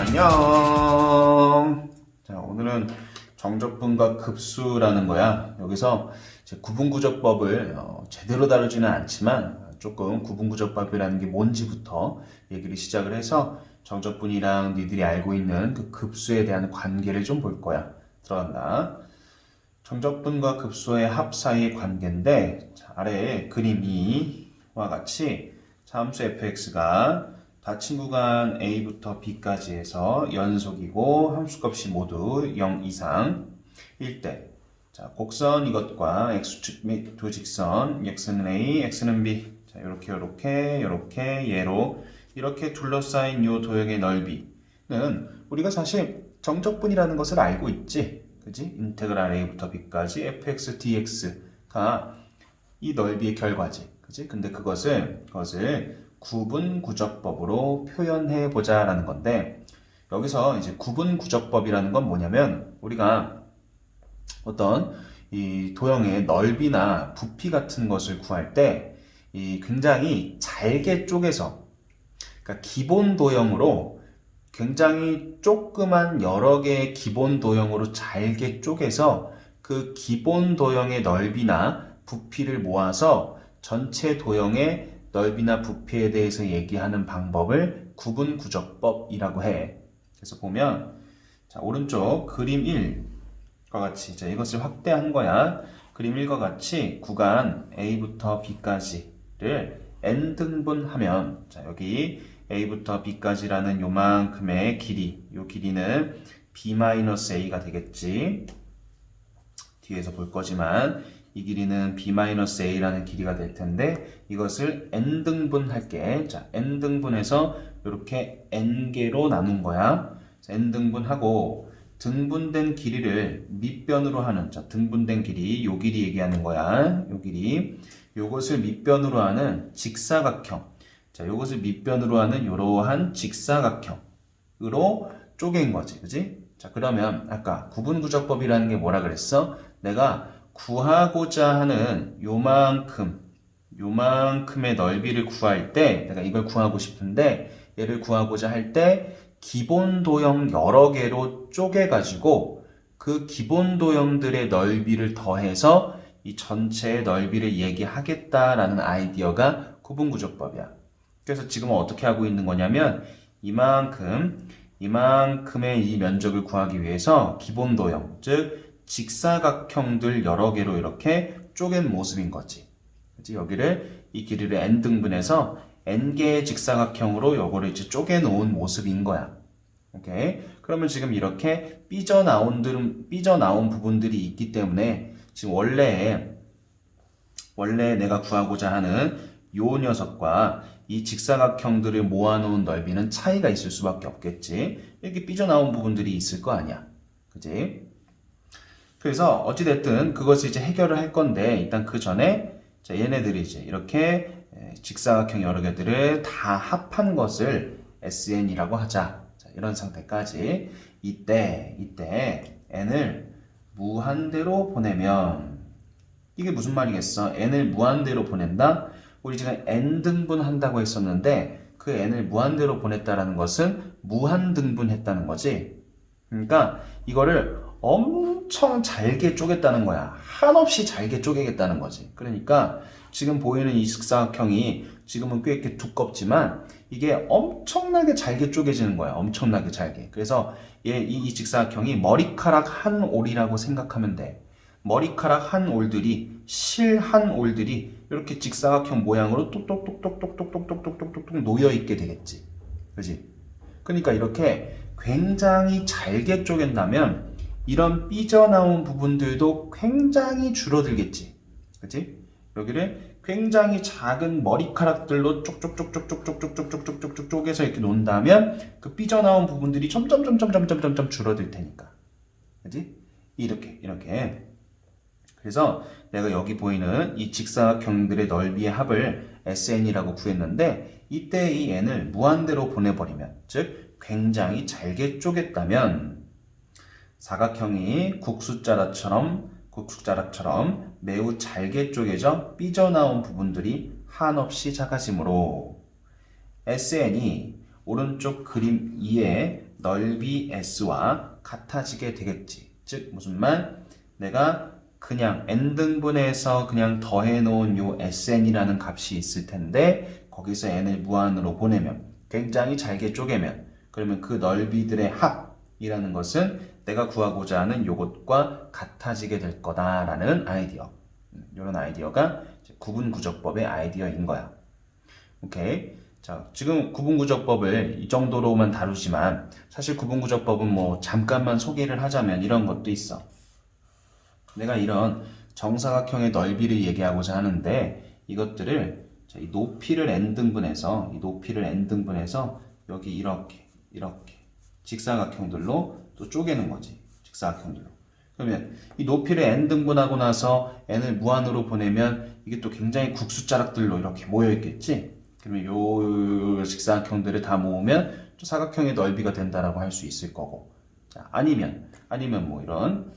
안녕. 자, 오늘은 정적분과 급수라는 거야. 여기서 이제 구분구조법을 제대로 다루지는 않지만 조금 구분구조법이라는 게 뭔지부터 얘기를 시작을 해서 정적분이랑 니들이 알고 있는 그 급수에 대한 관계를 좀 볼 거야. 들어간다. 정적분과 급수의 합 사이의 관계인데, 자, 아래에 그림 2와 같이 함수 fx가 닫힌 구간 a부터 b까지 해서 연속이고 함수값이 모두 0 이상 일 때, 자, 곡선 이것과 x축 및 두 직선 x는 a, x는 b, 자, 요렇게 얘로 이렇게 둘러싸인 요 도형의 넓이는 우리가 사실 정적분이라는 것을 알고 있지, 그지? 인테그랄 a부터 b까지 fx dx가 이 넓이의 결과지, 그지? 근데 그것을 구분구적법으로 표현해 보자라는 건데, 여기서 이제 구분구적법이라는 건 뭐냐면 우리가 어떤 이 도형의 넓이나 부피 같은 것을 구할 때 이 굉장히 잘게 쪼개서, 그러니까 기본 도형으로 굉장히 조그만 여러 개의 기본 도형으로 잘게 쪼개서 그 기본 도형의 넓이나 부피를 모아서 전체 도형의 넓이나 부피에 대해서 얘기하는 방법을 구분구적법이라고 해. 그래서 보면, 자, 오른쪽 그림 1과 같이 이제 이것을 확대한 거야. 그림 1과 같이 구간 A부터 B까지를 n등분하면, 자, 여기 A부터 B까지라는 요만큼의 길이, 요 길이는 B-A가 되겠지. 뒤에서 볼 거지만 이 길이는 B-A라는 길이가 될 텐데, 이것을 n등분 할게. 자, n등분해서 이렇게 n개로 나눈 거야. 자, n등분하고 등분된 길이를 밑변으로 하는, 자, 등분된 길이, 요 길이 얘기하는 거야. 요 길이. 요것을 밑변으로 하는 직사각형. 자, 요것을 밑변으로 하는 이러한 직사각형으로 쪼갠 거지. 그지? 자, 그러면 아까 구분구적법이라는 게 뭐라 그랬어? 내가 구하고자 하는 요만큼의 넓이를 구할 때, 내가 이걸 구하고 싶은데, 얘를 구하고자 할 때 기본 도형 여러 개로 쪼개가지고 그 기본 도형들의 넓이를 더해서 이 전체의 넓이를 얘기하겠다라는 아이디어가 구분구적법이야. 그래서 지금은 어떻게 하고 있는 거냐면, 이만큼의 이 면적을 구하기 위해서 기본 도형, 즉 직사각형들 여러 개로 이렇게 쪼갠 모습인 거지. 그치? 여기를, 이 길이를 n등분해서 n개의 직사각형으로 요거를 이제 쪼개 놓은 모습인 거야. 오케이? 그러면 지금 이렇게 삐져나온 부분들이 있기 때문에 지금 원래 내가 구하고자 하는 요 녀석과 이 직사각형들을 모아놓은 넓이는 차이가 있을 수밖에 없겠지. 이렇게 삐져나온 부분들이 있을 거 아니야. 그치? 그래서 어찌됐든 그것을 이제 해결을 할 건데, 일단 그 전에, 자, 얘네들이 이제 이렇게 직사각형 여러 개들을 다 합한 것을 SN이라고 하자. 자, 이런 상태까지. 이때 n을 무한대로 보내면, 이게 무슨 말이겠어? n을 무한대로 보낸다? 우리 지금 n등분 한다고 했었는데, 그 n을 무한대로 보냈다라는 것은 무한등분했다는 거지. 그러니까 이거를 엄청 잘게 쪼갰다는 거야. 한없이 잘게 쪼개겠다는 거지. 그러니까 지금 보이는 이 직사각형이 지금은 꽤 이렇게 두껍지만 이게 엄청나게 잘게 쪼개지는 거야. 엄청나게 잘게. 그래서 이 직사각형이 머리카락 한 올이라고 생각하면 돼. 머리카락 한 올들이, 실 한 올들이 이렇게 직사각형 모양으로 똑똑똑똑똑똑똑똑똑똑똑 놓여 있게 되겠지. 그지? 그러니까 이렇게 굉장히 잘게 쪼갠다면 이런 삐져나온 부분들도 굉장히 줄어들겠지. 그치? 여기를 굉장히 작은 머리카락들로 쪽쪽쪽쪽쪽쪽쪽쪽쪽쪽쪽쪽 쪼개서 이렇게 놓는다면 그 삐져나온 부분들이 점점 줄어들 테니까. 그치? 이렇게. 그래서 내가 여기 보이는 이 직사각형들의 넓이의 합을 SN이라고 구했는데, 이때 이 n을 무한대로 보내버리면, 즉 굉장히 잘게 쪼갰다면 사각형이 국숫자락처럼 매우 잘게 쪼개져 삐져나온 부분들이 한없이 작아지므로 SN이 오른쪽 그림 2의 넓이 S와 같아지게 되겠지. 즉 무슨 말? 내가 그냥 n등분해서 그냥 더해놓은 요 SN이라는 값이 있을 텐데 거기서 n을 무한으로 보내면 굉장히 잘게 쪼개면 그러면 그 넓이들의 합이라는 것은 내가 구하고자 하는 요것과 같아지게 될 거다라는 아이디어. 이런 아이디어가 구분구조법의 아이디어인 거야. 오케이. 자, 지금 구분구조법을 이 정도로만 다루지만 사실 구분구조법은 뭐 잠깐만 소개를 하자면 이런 것도 있어. 내가 이런 정사각형의 넓이를 얘기하고자 하는데 이것들을 자, 이 높이를 n등분해서 여기 이렇게 직사각형들로 또 쪼개는 거지. 직사각형들로. 그러면 이 높이를 n등분하고 나서 n을 무한으로 보내면 이게 또 굉장히 국수자락들로 이렇게 모여 있겠지. 그러면 요 직사각형들을 다 모으면 또 사각형의 넓이가 된다라고 할 수 있을 거고. 자, 아니면 뭐 이런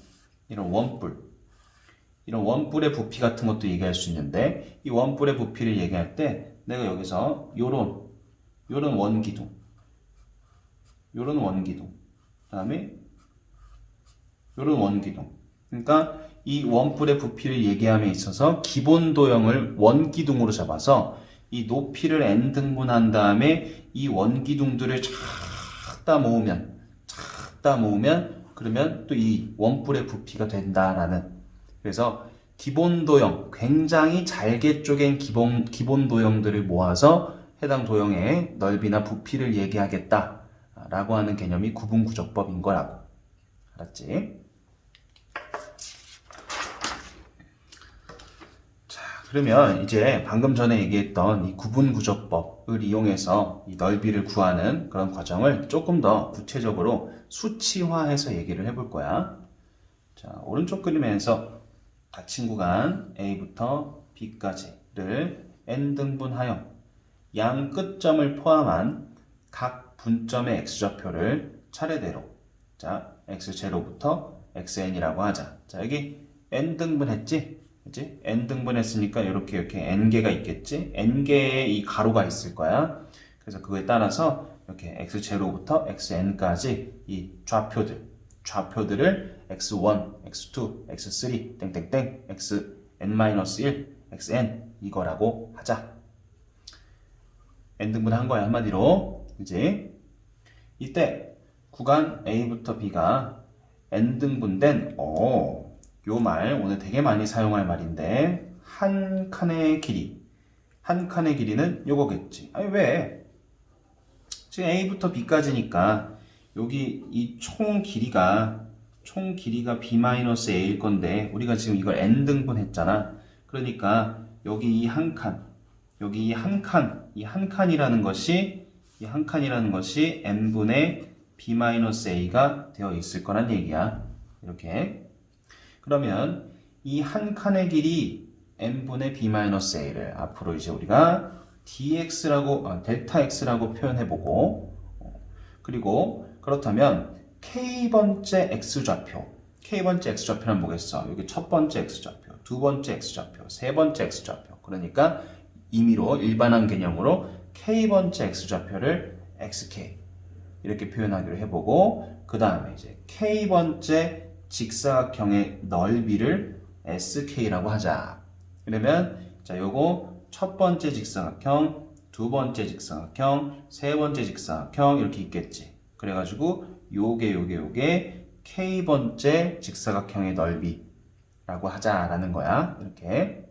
원뿔의 부피 같은 것도 얘기할 수 있는데 이 원뿔의 부피를 얘기할 때 내가 여기서 요런 원기둥 그다음에 요런 원기둥 그러니까 이 원뿔의 부피를 얘기함에 있어서 기본 도형을 원기둥으로 잡아서 이 높이를 n등분한 다음에 이 원기둥들을 쫙 다 모으면 그러면 또 이 원뿔의 부피가 된다라는 그래서 기본 도형, 굉장히 잘게 쪼갠 기본 도형들을 모아서 해당 도형의 넓이나 부피를 얘기하겠다라고 하는 개념이 구분구조법인 거라고. 알았지? 자, 그러면 이제 방금 전에 얘기했던 이 구분구조법을 이용해서 이 넓이를 구하는 그런 과정을 조금 더 구체적으로 수치화해서 얘기를 해볼 거야. 자, 오른쪽 그림에서 닫힌 구간 A부터 B까지를 n등분하여 양 끝점을 포함한 각 분점의 x좌표를 차례대로 자 x0부터 xn이라고 하자. 자 여기 n등분했지? 그치? n등분했으니까 이렇게 n개가 있겠지? n개의 이 가로가 있을 거야. 그래서 그거에 따라서 이렇게 x0부터 xn까지 이 좌표들을 x1, x2, x3, 땡땡땡, xn-1, xn 이거라고 하자. n등분한 거야 한마디로. 그지? 이때 구간 A부터 B가 n등분된 요 말 오늘 되게 많이 사용할 말인데 한 칸의 길이는 요거겠지. 아니 왜? 지금 A부터 B까지니까 여기 이 총 길이가 b-a일 건데 우리가 지금 이걸 n등분 했잖아. 그러니까 여기 이 한 칸이라는 것이 n분의 b-a가 되어 있을 거란 얘기야. 이렇게. 그러면 이 한 칸의 길이 n분의 b-a를 앞으로 이제 우리가 델타 x라고 표현해보고 그리고 그렇다면 k번째 x좌표는 뭐겠어? 여기 첫 번째 x좌표, 두 번째 x좌표, 세 번째 x좌표. 그러니까 임의로 일반한 개념으로 k번째 x좌표를 xk 이렇게 표현하기로 해보고 그 다음에 이제 k번째 직사각형의 넓이를 sk라고 하자. 그러면 자 요거 첫 번째 직사각형, 두 번째 직사각형, 세 번째 직사각형 이렇게 있겠지. 그래가지고 요게 k번째 직사각형의 넓이라고 하자라는 거야. 이렇게.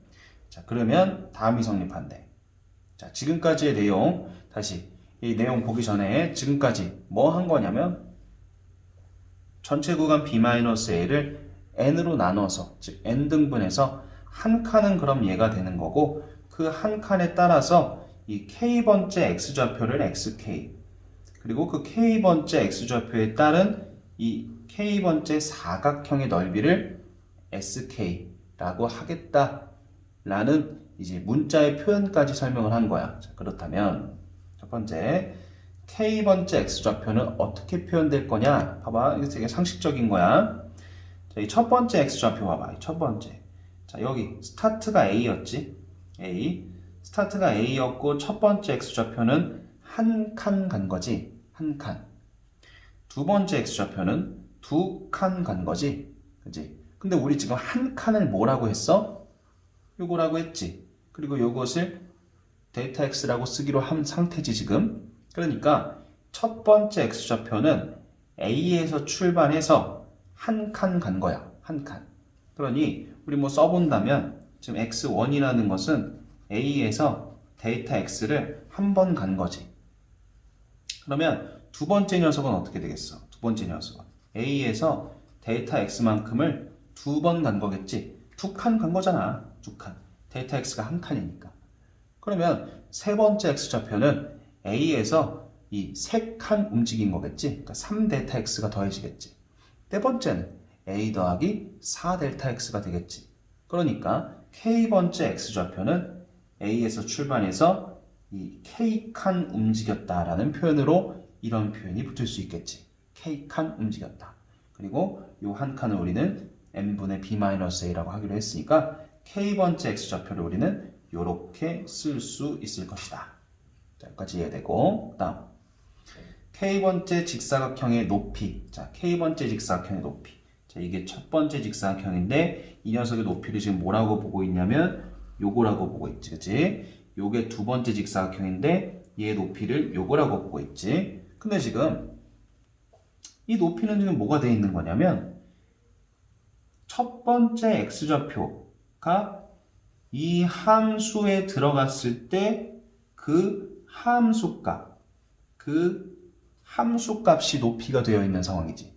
자, 그러면 다음이 성립한대. 자, 지금까지의 내용 다시 이 내용 보기 전에 지금까지 뭐 한 거냐면 전체 구간 b-a를 n으로 나눠서 즉 n등분해서 한 칸은 그럼 얘가 되는 거고 그 한 칸에 따라서 이 k번째 x좌표를 xk 그리고 그 k번째 x좌표에 따른 이 k번째 사각형의 넓이를 sk라고 하겠다라는 이제 문자의 표현까지 설명을 한 거야. 자, 그렇다면 첫 번째 k번째 x좌표는 어떻게 표현될 거냐? 봐봐, 이거 되게 상식적인 거야. 자, 이 첫 번째 x좌표 봐봐. 첫 번째. 자, 여기 스타트가 a였지? 스타트가 a였고 첫 번째 x좌표는 한 칸 간 거지. 한 칸. 두 번째 x좌표는 두 칸 간 거지. 그지? 근데 우리 지금 한 칸을 뭐라고 했어? 요거라고 했지. 그리고 요것을 데이터 x라고 쓰기로 한 상태지 지금. 그러니까 첫 번째 x좌표는 a에서 출발해서 한 칸 간 거야. 한 칸. 그러니 우리 뭐 써본다면 지금 x1이라는 것은 a에서 데이터 x를 한 번 간 거지. 그러면 두 번째 녀석은 어떻게 되겠어? 두 번째 녀석은 a에서 데이터 x만큼을 두 번 간 거겠지. 두 칸 간 거잖아. 두 칸. 데이터 x가 한 칸이니까. 그러면 세 번째 x좌표는 a에서 이 세 칸 움직인 거겠지. 그러니까 3 델타 x가 더해지겠지. 네 번째는 a 더하기 4 델타 x가 되겠지. 그러니까 k번째 x좌표는 a에서 출발해서 이 k칸 움직였다라는 표현으로 이런 표현이 붙을 수 있겠지. k칸 움직였다. 그리고 이 한 칸을 우리는 n분의 b-a라고 하기로 했으니까 k번째 x좌표를 우리는 이렇게 쓸 수 있을 것이다. 자, 여기까지 이해되고, 다음 k번째 직사각형의 높이. 자, k번째 직사각형의 높이. 자, 이게 첫 번째 직사각형인데 이 녀석의 높이를 지금 뭐라고 보고 있냐면 요거라고 보고 있지, 그치? 요게 두 번째 직사각형인데 얘의 높이를 요거라고 보고 있지. 근데 지금 이 높이는 지금 뭐가 되어 있는 거냐면 첫 번째 x좌표가 이 함수에 들어갔을 때 그 함수값이 높이가 되어 있는 상황이지.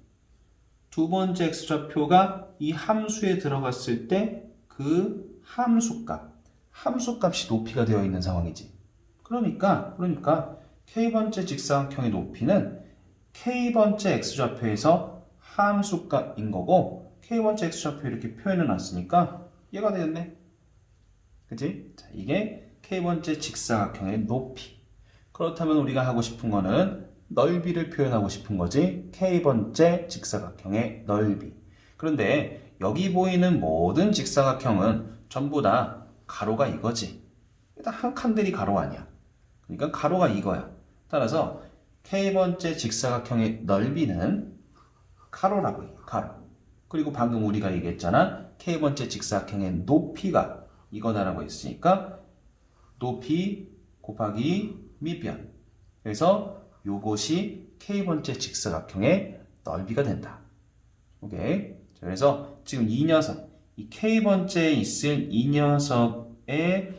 두 번째 x좌표가 이 함수에 들어갔을 때 그 함수값이 높이가 되어 있는 상황이지. 그러니까 k번째 직사각형의 높이는 k번째 x좌표에서 함수값인 거고 k번째 x좌표 이렇게 표현해 놨으니까 얘가 되겠네. 그치? 자, 이게 k번째 직사각형의 높이. 그렇다면 우리가 하고 싶은 거는 넓이를 표현하고 싶은 거지. k번째 직사각형의 넓이. 그런데 여기 보이는 모든 직사각형은 전부 다 가로가 이거지. 일단 한 칸들이 가로 아니야. 그러니까 가로가 이거야. 따라서 k번째 직사각형의 넓이는 가로라고 해. 가로. 그리고 방금 우리가 얘기했잖아. k번째 직사각형의 높이가 이거다라고 했으니까 높이 곱하기 밑변. 그래서 요것이 k번째 직사각형의 넓이가 된다. 오케이. 자, 그래서 지금 이 녀석, 이 k번째에 있을 이 녀석의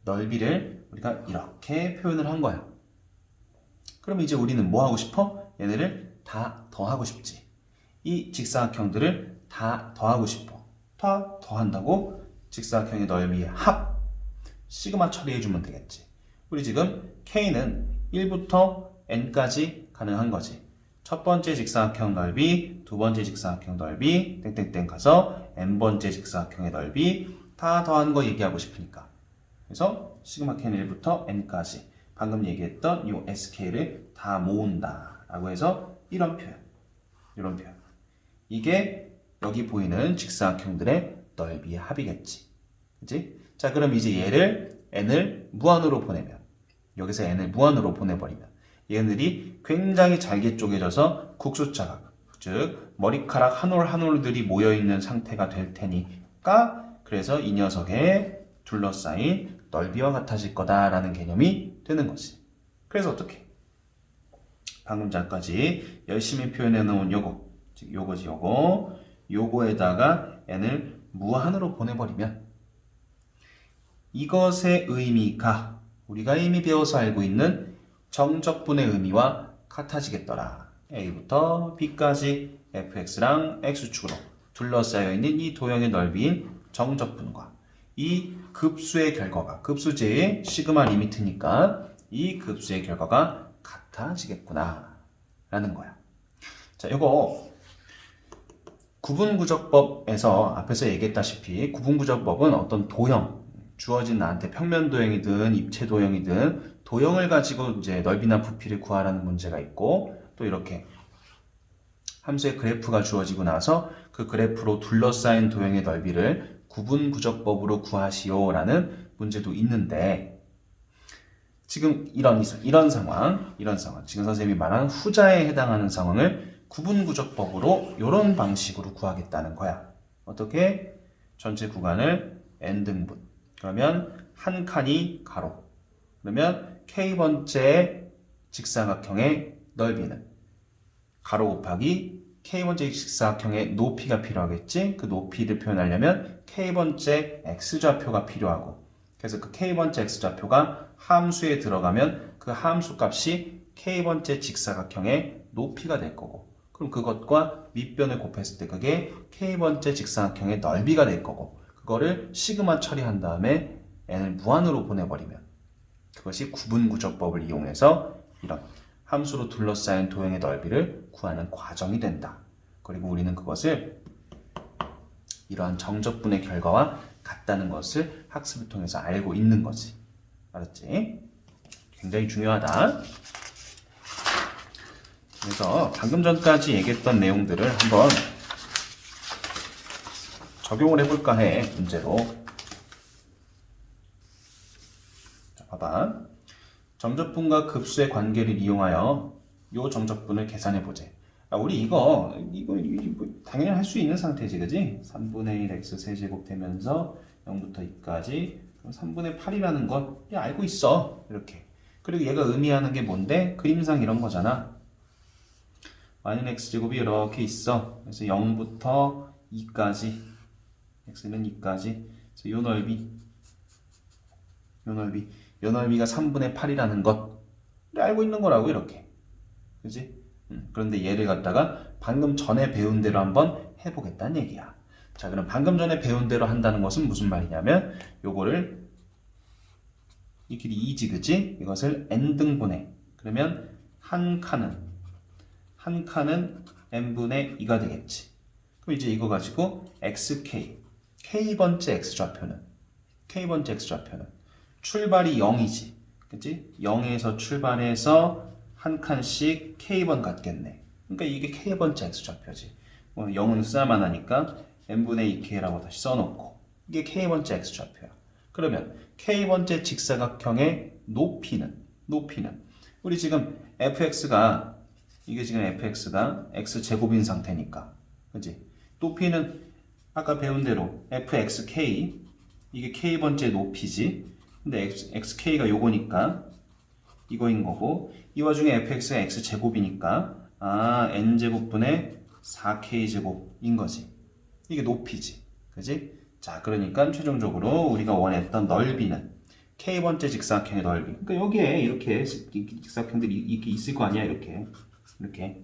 넓이를 우리가 이렇게 표현을 한 거야. 그럼 이제 우리는 뭐 하고 싶어? 얘네를 다 더하고 싶지. 이 직사각형들을 다 더하고 싶어. 다 더한다고 직사각형의 넓이의 합 시그마 처리해주면 되겠지. 우리 지금 k는 1부터 n까지 가능한 거지. 첫 번째 직사각형 넓이, 두 번째 직사각형 넓이, 땡땡땡 가서 n번째 직사각형의 넓이 다 더한 거 얘기하고 싶으니까. 그래서 시그마 k는 1부터 n까지 방금 얘기했던 이 sk를 다 모은다 라고 해서 이런 표현. 이게 여기 보이는 직사각형들의 넓이의 합이겠지. 그치? 자, 그럼 이제 얘를 n을 무한으로 보내면, 여기서 n을 무한으로 보내버리면 얘들이 굉장히 잘게 쪼개져서 국수자각, 즉 머리카락 한 올 한 올들이 모여있는 상태가 될 테니까, 그래서 이 녀석의 둘러싸인 넓이와 같아질 거다라는 개념이 되는 거지. 그래서 어떻게? 방금 전까지 열심히 표현해 놓은 요거, 즉 요거지 요거에다가 n을 무한으로 보내버리면 이것의 의미가 우리가 이미 배워서 알고 있는 정적분의 의미와 같아지겠더라. a부터 b까지 fx랑 x축으로 둘러싸여 있는 이 도형의 넓이인 정적분과 이 급수의 결과가, 급수제의 시그마 리미트니까 이 급수의 결과가 같아지겠구나 라는 거야. 자, 이거 구분구적법에서 앞에서 얘기했다시피 구분구적법은 어떤 도형, 주어진 나한테 평면 도형이든 입체 도형이든 도형을 가지고 이제 넓이나 부피를 구하라는 문제가 있고, 또 이렇게 함수의 그래프가 주어지고 나서 그 그래프로 둘러싸인 도형의 넓이를 구분구적법으로 구하시오라는 문제도 있는데, 지금 이런 상황, 지금 선생님이 말한 후자에 해당하는 상황을 구분구적법으로 이런 방식으로 구하겠다는 거야. 어떻게? 전체 구간을 n등분. 그러면 한 칸이 가로. 그러면 k번째 직사각형의 넓이는 가로 곱하기 k번째 직사각형의 높이가 필요하겠지? 그 높이를 표현하려면 k번째 x좌표가 필요하고, 그래서 그 k번째 x좌표가 함수에 들어가면 그 함수 값이 k번째 직사각형의 높이가 될 거고, 그럼 그것과 밑변을 곱했을 때 그게 k번째 직사각형의 넓이가 될 거고, 그거를 시그마 처리한 다음에 n을 무한으로 보내버리면 그것이 구분구적법을 이용해서 이런 함수로 둘러싸인 도형의 넓이를 구하는 과정이 된다. 그리고 우리는 그것을 이러한 정적분의 결과와 같다는 것을 학습을 통해서 알고 있는 거지. 알았지? 굉장히 중요하다. 그래서 방금 전까지 얘기했던 내용들을 한번 적용을 해볼까 해, 문제로. 자, 봐봐. 정적분과 급수의 관계를 이용하여 이 정적분을 계산해보자. 우리 이거 당연히 할 수 있는 상태지, 그지? 3분의 1 x 세제곱 되면서 0부터 2까지, 그럼 3분의 8이라는 건 알고 있어. 이렇게. 그리고 얘가 의미하는 게 뭔데? 그림상 이런 거잖아. 마이너스 x제곱이 이렇게 있어. 그래서 0부터 2까지, x는 2까지. 그래서 요 넓이가 3분의 8이라는 것 알고 있는 거라고, 이렇게. 그지? 그런데 얘를 갖다가 방금 전에 배운 대로 한번 해보겠다는 얘기야. 자, 그럼 방금 전에 배운 대로 한다는 것은 무슨 말이냐면, 요거를 이 길이 2지, 그지? 이것을 n등분해. 그러면 한 칸은 n분의 2가 되겠지. 그럼 이제 이거 가지고 k번째 x좌표는 출발이 0이지. 그치? 0에서 출발해서 한 칸씩 k번 같겠네. 그러니까 이게 k번째 x좌표지. 0은 써야만 하니까 n분의 2k라고 다시 써놓고, 이게 k번째 x좌표야. 그러면 k번째 직사각형의 높이는 우리 지금 fx가 x제곱인 상태니까, 그치? 높이는 아까 배운 대로 fxk, 이게 k번째 높이지. 근데 xk가 요거니까 이거인 거고, 이 와중에 fx가 x제곱이니까 n제곱분의 4k제곱인 거지. 이게 높이지, 그지? 자, 그러니까 최종적으로 우리가 원했던 넓이는 k번째 직사각형의 넓이, 그러니까 여기에 이렇게 직사각형들이 이렇게 있을 거 아니야. 이렇게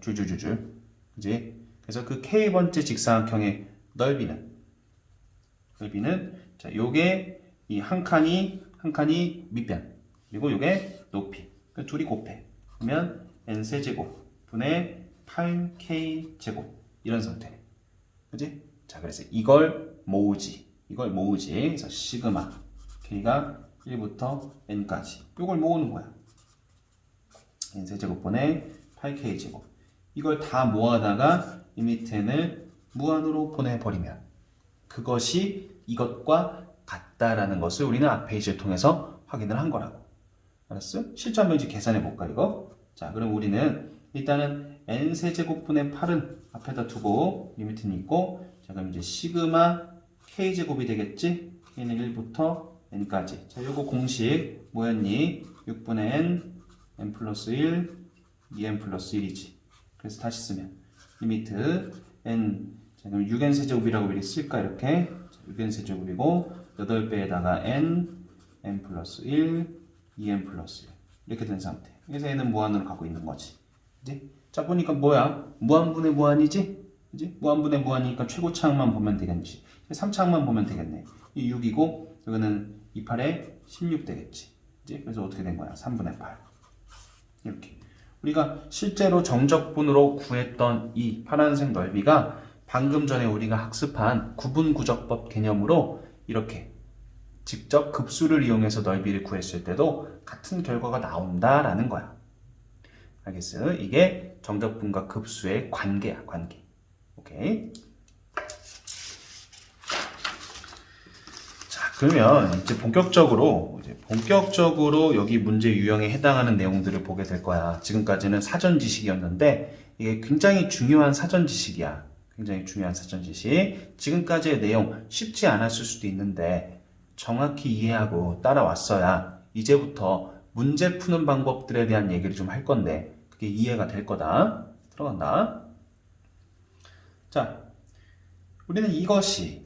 줄줄줄줄, 그지? 그래서 그 k번째 직사각형의 넓이는 자, 요게 이 한 칸이 밑변, 그리고 요게 높이, 그 둘이 곱해. 그러면 n세제곱 분의 8k제곱, 이런 상태, 그지? 자, 그래서 이걸 모으지. 그래서 시그마 k가 1부터 n까지 요걸 모으는 거야. n세제곱 분의 8k제곱, 이걸 다 모아다가 이 밑에는 무한으로 보내버리면 그것이 이것과 같다라는 것을 우리는 앞 페이지를 통해서 확인을 한 거라고. 알았어? 실제 한번 이제 계산해 볼까, 이거? 자, 그럼 우리는 일단은 n세제곱분의 8은 앞에다 두고 리미트는 있고, 자, 그럼 이제 시그마 k제곱이 되겠지? k는 1부터 n까지. 자, 요거 공식 뭐였니? 6분의 n 플러스 1, 2n 플러스 1이지. 그래서 다시 쓰면 리미트 n, 자, 그럼 6n 세제곱이라고 미리 쓸까, 이렇게? 자, 6n 세제곱이고 8배에다가 n 플러스 1, 2n 플러스 1, 이렇게 된 상태. 그래서 n은 무한으로 가고 있는 거지. 그지? 자, 보니까 뭐야? 무한분의 무한이지? 그지? 무한분의 무한이니까 최고차항만 보면 되겠지. 3차항만 보면 되겠네. 이 6이고 이거는 28에 16 되겠지. 그지? 그래서 어떻게 된 거야? 3분의 8. 이렇게. 우리가 실제로 정적분으로 구했던 이 파란색 넓이가 방금 전에 우리가 학습한 구분구적법 개념으로 이렇게 직접 급수를 이용해서 넓이를 구했을 때도 같은 결과가 나온다라는 거야. 알겠어요? 이게 정적분과 급수의 관계야, 관계. 오케이. 자, 그러면 이제 본격적으로 여기 문제 유형에 해당하는 내용들을 보게 될 거야. 지금까지는 사전 지식이었는데 이게 굉장히 중요한 사전 지식이야. 굉장히 중요한 사전 지식. 지금까지의 내용 쉽지 않았을 수도 있는데 정확히 이해하고 따라왔어야 이제부터 문제 푸는 방법들에 대한 얘기를 좀 할 건데 그게 이해가 될 거다. 들어간다. 자, 우리는 이것이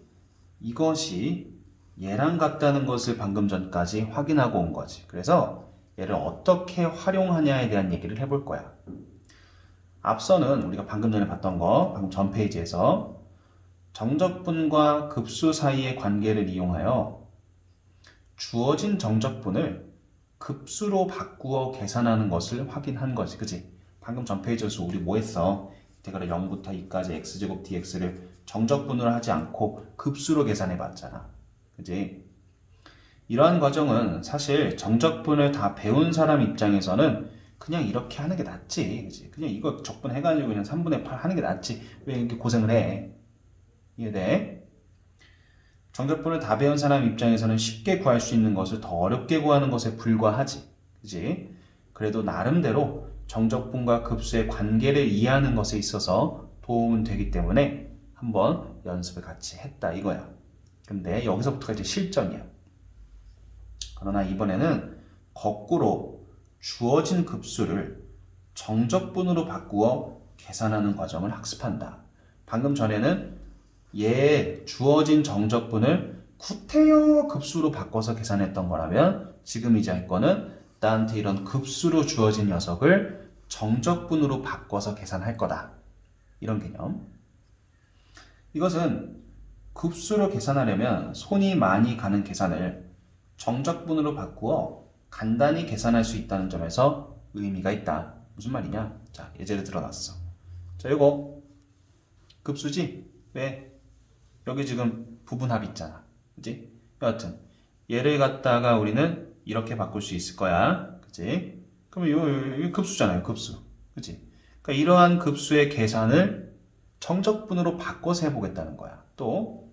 얘랑 같다는 것을 방금 전까지 확인하고 온 거지. 그래서 얘를 어떻게 활용하냐에 대한 얘기를 해볼 거야. 앞서는 우리가 방금 전에 봤던 거, 방금 전 페이지에서 정적분과 급수 사이의 관계를 이용하여 주어진 정적분을 급수로 바꾸어 계산하는 것을 확인한 거지. 그치? 방금 전 페이지에서 우리 뭐 했어? 인테그랄 0부터 2까지 x제곱 dx를 정적분으로 하지 않고 급수로 계산해 봤잖아. 그치? 이러한 과정은 사실 정적분을 다 배운 사람 입장에서는 그냥 이렇게 하는 게 낫지. 그치? 그냥 이거 적분해가지고 그냥 3분의 8 하는 게 낫지. 왜 이렇게 고생을 해? 이해돼? 정적분을 다 배운 사람 입장에서는 쉽게 구할 수 있는 것을 더 어렵게 구하는 것에 불과하지. 그치? 그래도 나름대로 정적분과 급수의 관계를 이해하는 것에 있어서 도움은 되기 때문에 한번 연습을 같이 했다 이거야. 근데 여기서부터가 이제 실전이야. 그러나 이번에는 거꾸로 주어진 급수를 정적분으로 바꾸어 계산하는 과정을 학습한다. 방금 전에는 얘 주어진 정적분을 구태여 급수로 바꿔서 계산했던 거라면 지금 이제 할 거는 나한테 이런 급수로 주어진 녀석을 정적분으로 바꿔서 계산할 거다. 이런 개념. 이것은 급수로 계산하려면 손이 많이 가는 계산을 정적분으로 바꾸어 간단히 계산할 수 있다는 점에서 의미가 있다. 무슨 말이냐? 자, 예제를 들어놨어. 자, 요거 급수지? 왜? 여기 지금 부분합이 있잖아. 그치? 여하튼 얘를 갖다가 우리는 이렇게 바꿀 수 있을 거야. 그치? 그러면 요 급수잖아요. 급수. 그치? 그러니까 이러한 급수의 계산을 정적분으로 바꿔서 해보겠다는 거야. 또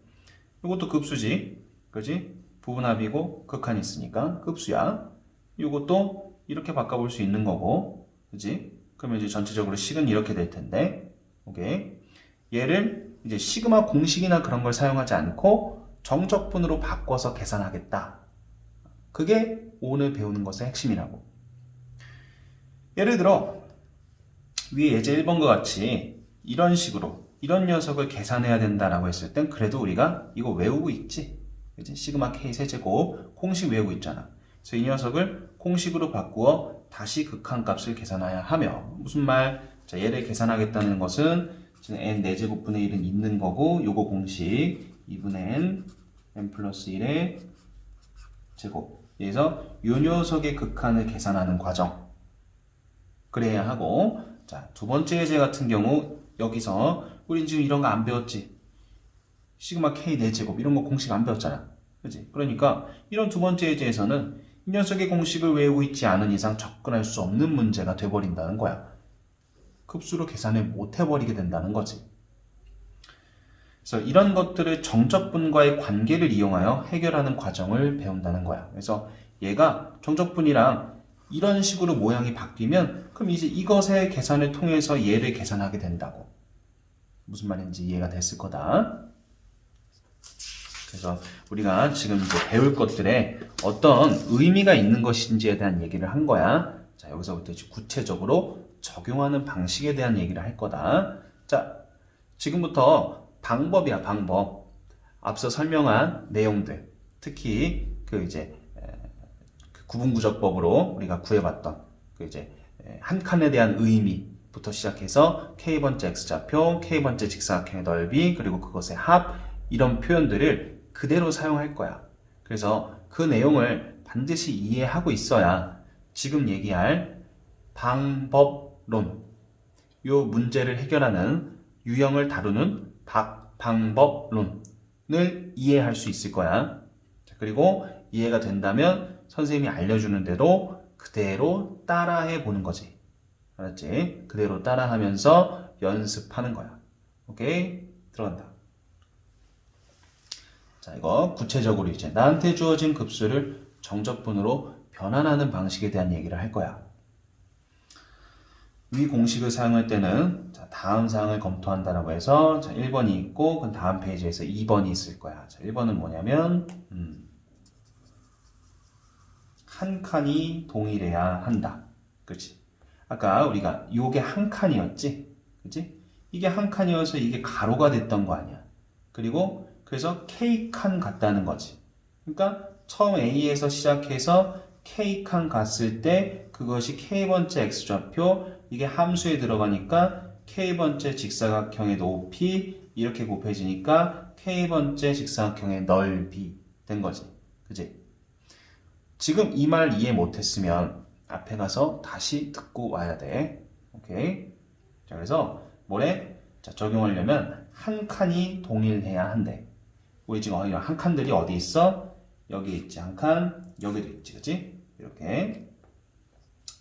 이것도 급수지. 그치? 부분합이고 극한이 있으니까 급수야. 이것도 이렇게 바꿔볼 수 있는 거고. 그치? 그러면 이제 전체적으로 식은 이렇게 될 텐데. 오케이. 얘를 이제 시그마 공식이나 그런 걸 사용하지 않고 정적분으로 바꿔서 계산하겠다. 그게 오늘 배우는 것의 핵심이라고. 예를 들어 위에 예제 1번과 같이 이런 식으로 이런 녀석을 계산해야 된다라고 했을 땐 그래도 우리가 이거 외우고 있지. 그치? 시그마 k 세제곱 공식 외우고 있잖아. 그래서 이 녀석을 공식으로 바꾸어 다시 극한값을 계산해야 하며 무슨 말? 자, 얘를 계산하겠다는 것은 n 4제곱분의 1은 있는 거고 요거 공식 2분의 n 플러스 1의 제곱. 그래서 요 녀석의 극한을 계산하는 과정. 그래야 하고 자, 두 번째 예제 같은 경우 여기서 우린 지금 이런 거 안 배웠지. 시그마 k 4제곱 이런 거 공식 안 배웠잖아. 그치? 그러니까 이런 두 번째 예제에서는 이 녀석의 공식을 외우고 있지 않은 이상 접근할 수 없는 문제가 돼버린다는 거야. 급수로 계산을 못 해버리게 된다는 거지. 그래서 이런 것들을 정적분과의 관계를 이용하여 해결하는 과정을 배운다는 거야. 그래서 얘가 정적분이랑 이런 식으로 모양이 바뀌면 그럼 이제 이것의 계산을 통해서 얘를 계산하게 된다고. 무슨 말인지 이해가 됐을 거다. 그래서 우리가 지금 이제 배울 것들에 어떤 의미가 있는 것인지에 대한 얘기를 한 거야. 자, 여기서부터 이제 구체적으로 적용하는 방식에 대한 얘기를 할 거다. 자, 지금부터 방법이야, 방법. 앞서 설명한 내용들, 특히 그 이제 구분구적법으로 우리가 구해봤던 그 이제 한 칸에 대한 의미부터 시작해서 k번째 x좌표, k번째 직사각형의 넓이, 그리고 그것의 합 이런 표현들을 그대로 사용할 거야. 그래서 그 내용을 반드시 이해하고 있어야 지금 얘기할 방법론, 요 문제를 해결하는 유형을 다루는 방법론을 이해할 수 있을 거야. 그리고 이해가 된다면 선생님이 알려주는 대로 그대로 따라해 보는 거지. 알았지? 그대로 따라하면서 연습하는 거야. 오케이? 들어간다. 자, 이거 구체적으로 이제 나한테 주어진 급수를 정적분으로 변환하는 방식에 대한 얘기를 할 거야. 위 공식을 사용할 때는 자, 다음 사항을 검토한다라고 해서 자, 1번이 있고 그 다음 페이지에서 2번이 있을 거야. 자, 1번은 뭐냐면 한 칸이 동일해야 한다. 그렇지? 아까 우리가 요게 한 칸이었지? 그치? 이게 한 칸이어서 이게 가로가 됐던 거 아니야. 그리고 그래서 K칸 같다는 거지. 그러니까 처음 A에서 시작해서 K칸 갔을 때 그것이 K번째 X좌표 이게 함수에 들어가니까 K번째 직사각형의 높이 이렇게 곱해지니까 K번째 직사각형의 넓이 된 거지. 그치? 지금 이 말 이해 못했으면 앞에 가서 다시 듣고 와야 돼. 오케이? 자, 그래서 뭐래? 자, 적용하려면 한 칸이 동일해야 한대. 우리 지금 한 칸들이 어디 있어? 여기 있지. 한 칸, 여기도 있지. 그치? 이렇게.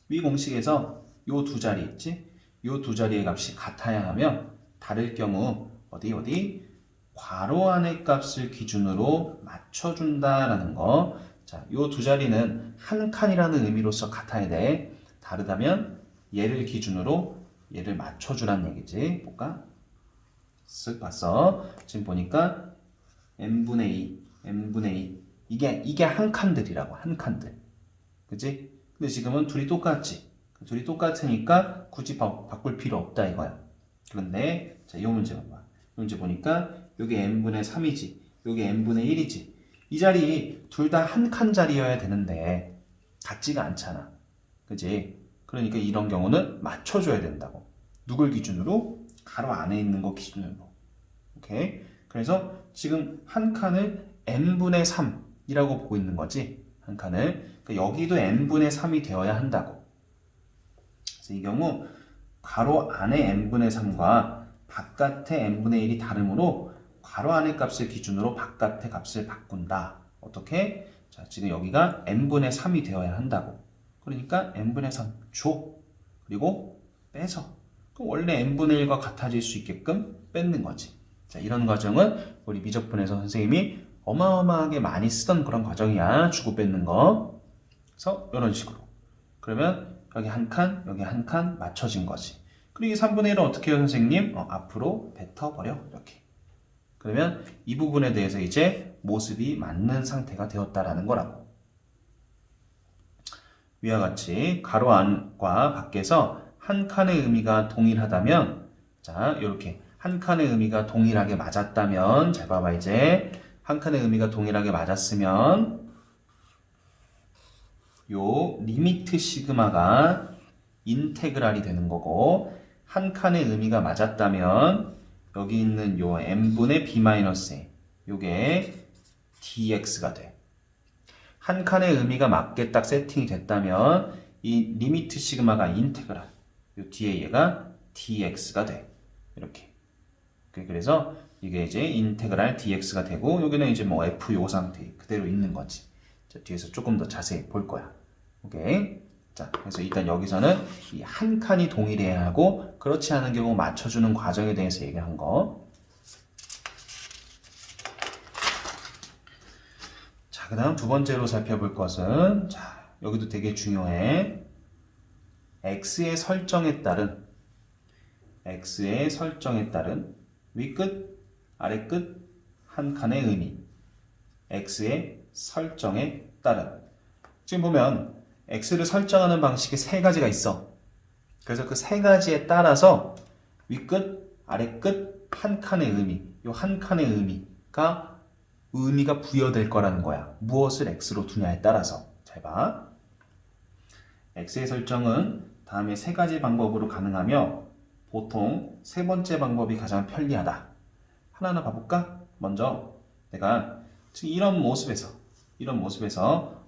위 공식에서 요 두 자리 있지? 요 두 자리의 값이 같아야 하면 다를 경우 어디? 괄호 안의 값을 기준으로 맞춰준다라는 거. 자, 요 두 자리는 한 칸이라는 의미로서 같아야 돼. 다르다면 얘를 기준으로 얘를 맞춰주란 얘기지. 볼까? 쓱 봤어. 지금 보니까 n분의 2 이게 한 칸들이라고. 한 칸들. 그치? 근데 지금은 둘이 똑같지. 둘이 똑같으니까 굳이 바꿀 필요 없다 이거야. 그런데 자, 이 문제 봐봐. 이 문제 보니까 여기 n분의 3이지. 여기 n분의 1이지. 이 자리 둘 다 한 칸 자리여야 되는데 같지가 않잖아. 그지? 그러니까 이런 경우는 맞춰줘야 된다고. 누굴 기준으로? 가로 안에 있는 거 기준으로. 오케이? 그래서 지금 한 칸을 n분의 3이라고 보고 있는 거지. 한 칸을. 그러니까 여기도 n분의 3이 되어야 한다고. 그래서 이 경우 괄호 안에 n분의 3과 바깥에 n분의 1이 다르므로 괄호 안의 값을 기준으로 바깥의 값을 바꾼다. 어떻게? 자, 지금 여기가 n분의 3이 되어야 한다고. 그러니까 n분의 3 줘. 그리고 빼서. 그럼 원래 n분의 1과 같아질 수 있게끔 뺏는 거지. 자, 이런 과정은 우리 미적분에서 선생님이 어마어마하게 많이 쓰던 그런 과정이야. 주고 뺏는 거. 그래서 이런 식으로. 그러면 여기 한 칸, 여기 한 칸 맞춰진 거지. 그리고 이 3분의 1은 어떻게 해요, 선생님? 앞으로 뱉어버려. 이렇게. 그러면 이 부분에 대해서 이제 모습이 맞는 상태가 되었다라는 거라고. 위와 같이 가로 안과 밖에서 한 칸의 의미가 동일하다면 자, 이렇게 한 칸의 의미가 동일하게 맞았다면 잘 봐봐 이제 한 칸의 의미가 동일하게 맞았으면 요 리미트 시그마가 인테그랄이 되는 거고 한 칸의 의미가 맞았다면 여기 있는 요 n분의 b-a 요게 dx가 돼. 한 칸의 의미가 맞게 딱 세팅이 됐다면 이 리미트 시그마가 인테그랄 요 뒤에 얘가 dx가 돼. 이렇게. 그래서 이게 이제 인테그랄 dx가 되고 여기는 이제 뭐 f 요 상태 그대로 있는 거지. 자, 뒤에서 조금 더 자세히 볼 거야. 오케이. 자, 그래서 일단 여기서는 이 한 칸이 동일해야 하고 그렇지 않은 경우 맞춰주는 과정에 대해서 얘기한 거. 자, 그 다음 두 번째로 살펴볼 것은 자, 여기도 되게 중요해. x의 설정에 따른 윗끝, 아래끝 한 칸의 의미. x의 설정에 따른. 지금 보면 x를 설정하는 방식이 세 가지가 있어. 그래서 그 세 가지에 따라서 윗끝, 아래끝 한 칸의 의미. 이 한 칸의 의미가 부여될 거라는 거야. 무엇을 x로 두냐에 따라서. 잘 봐. x의 설정은 다음에 세 가지 방법으로 가능하며 보통 세 번째 방법이 가장 편리하다. 하나하나 봐볼까? 먼저 내가 지금 이런 모습에서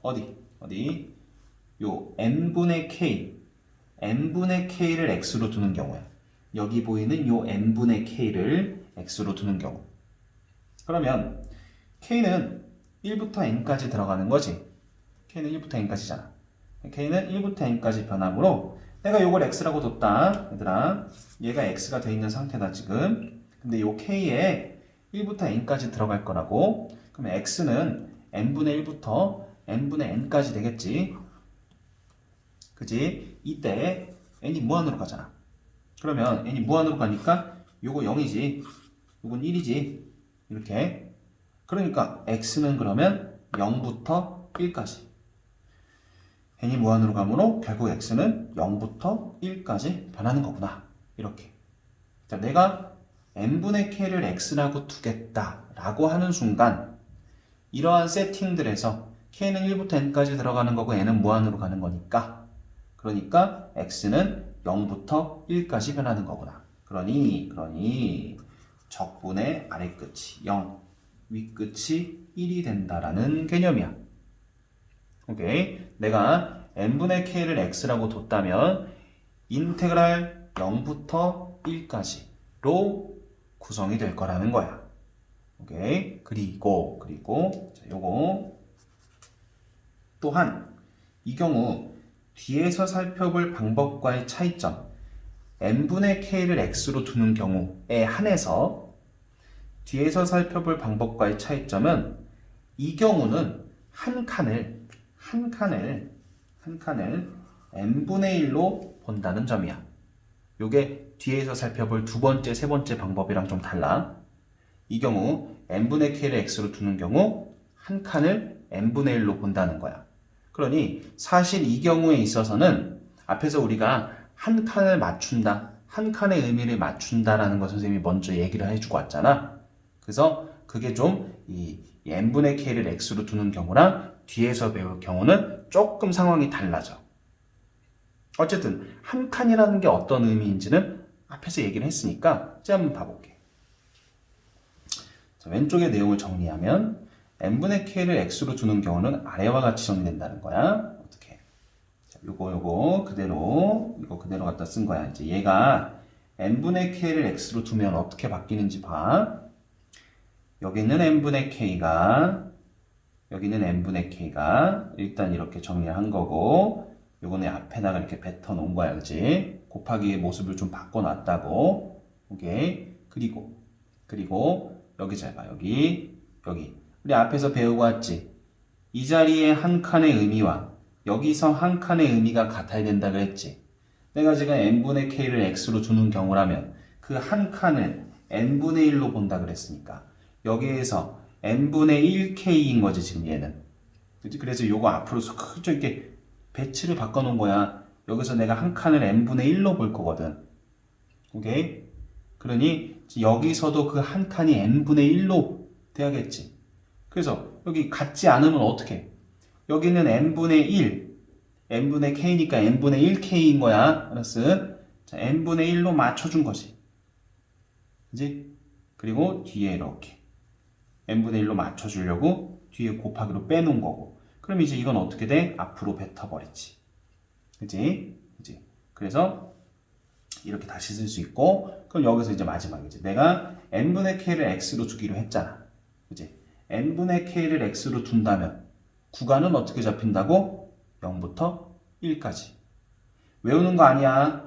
어디 요 n분의 k를 x로 두는 경우야. 여기 보이는 요 n분의 k를 x로 두는 경우. 그러면 k는 1부터 n까지 들어가는 거지. k는 1부터 n까지잖아. k는 1부터 n까지 변함으로 내가 요걸 x라고 뒀다. 얘들아, 얘가 x가 돼 있는 상태다 지금. 근데 요 k에 1부터 n까지 들어갈 거라고. 그러면 x는 n분의 1부터 n분의 n까지 되겠지. 그지? 이때 n이 무한으로 가잖아. 그러면 n이 무한으로 가니까 요거 0이지, 요건 1이지. 이렇게. 그러니까 x는 그러면 0부터 1까지. n이 무한으로 가므로 결국 x는 0부터 1까지 변하는 거구나. 이렇게. 자, 내가 n분의 k를 x라고 두겠다라고 하는 순간 이러한 세팅들에서 k는 1부터 n까지 들어가는 거고 n은 무한으로 가는 거니까, 그러니까 x는 0부터 1까지 변하는 거구나. 그러니 적분의 아래끝이 0, 윗끝이 1이 된다라는 개념이야. 오케이. 내가 n분의 k를 x라고 뒀다면 인테그랄 0부터 1까지로 구성이 될 거라는 거야. 오케이. 그리고 자, 요거 또한 이 경우 뒤에서 살펴볼 방법과의 차이점, n분의 k를 x로 두는 경우에 한해서 뒤에서 살펴볼 방법과의 차이점은 이 경우는 한 칸을 n분의 1로 본다는 점이야. 요게 뒤에서 살펴볼 두 번째, 세 번째 방법이랑 좀 달라. 이 경우 n분의 k를 x로 두는 경우 한 칸을 n분의 1로 본다는 거야. 그러니 사실 이 경우에 있어서는 앞에서 우리가 한 칸을 맞춘다, 한 칸의 의미를 맞춘다라는 거 선생님이 먼저 얘기를 해주고 왔잖아. 그래서 그게 좀 이 n분의 k를 x로 두는 경우랑 뒤에서 배울 경우는 조금 상황이 달라져. 어쨌든 한 칸이라는 게 어떤 의미인지는 앞에서 얘기를 했으니까 이제 한번 봐볼게. 자, 왼쪽의 내용을 정리하면 n분의 k를 x로 두는 경우는 아래와 같이 정리된다는 거야. 어떻게? 자, 요거 그대로 갖다 쓴 거야. 이제 얘가 n분의 k를 x로 두면 어떻게 바뀌는지 봐. 여기는 n분의 k가 일단 이렇게 정리한 거고, 요거는 앞에다가 이렇게 뱉어 놓은 거야, 그지? 곱하기의 모습을 좀 바꿔놨다고. 오케이. 그리고 여기 잘 봐. 여기 우리 앞에서 배우고 왔지? 이 자리에 한 칸의 의미와 여기서 한 칸의 의미가 같아야 된다 그랬지? 내가 지금 n분의 k를 x로 두는 경우라면 그 한 칸을 n분의 1로 본다 그랬으니까 여기에서 n분의 1k인 거지, 지금 얘는. 그치? 그래서 요거 앞으로 슬쩍 이렇게 배치를 바꿔놓은 거야. 여기서 내가 한 칸을 n분의 1로 볼 거거든. 오케이? 그러니 여기서도 그 한 칸이 n분의 1로 돼야겠지. 그래서 여기 같지 않으면 어떻게? 여기는 n분의 1, n분의 k니까 n분의 1k인 거야. 알았어? 자, n분의 1로 맞춰준 거지. 그지? 그리고 뒤에 이렇게 n분의 1로 맞춰주려고 뒤에 곱하기로 빼놓은 거고. 그럼 이제 이건 어떻게 돼? 앞으로 뱉어버리지. 그지? 그래서 이렇게 다시 쓸 수 있고, 그럼 여기서 이제 마지막이지. 내가 n분의 k를 x로 두기로 했잖아. 그지? n분의 k를 x로 둔다면 구간은 어떻게 잡힌다고? 0부터 1까지. 외우는 거 아니야.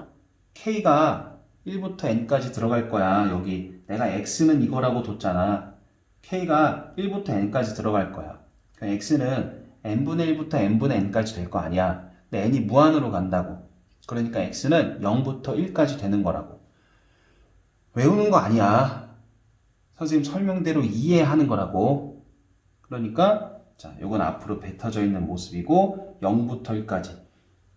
k가 1부터 n까지 들어갈 거야. 여기 내가 x는 이거라고 뒀잖아. k가 1부터 n까지 들어갈 거야. 그럼 x는 n분의 1부터 n분의 n까지 될 거 아니야. 근데 n이 무한으로 간다고. 그러니까 x는 0부터 1까지 되는 거라고. 외우는 거 아니야. 선생님 설명대로 이해하는 거라고. 그러니까 자, 요건 앞으로 뱉어져 있는 모습이고 0부터 1까지.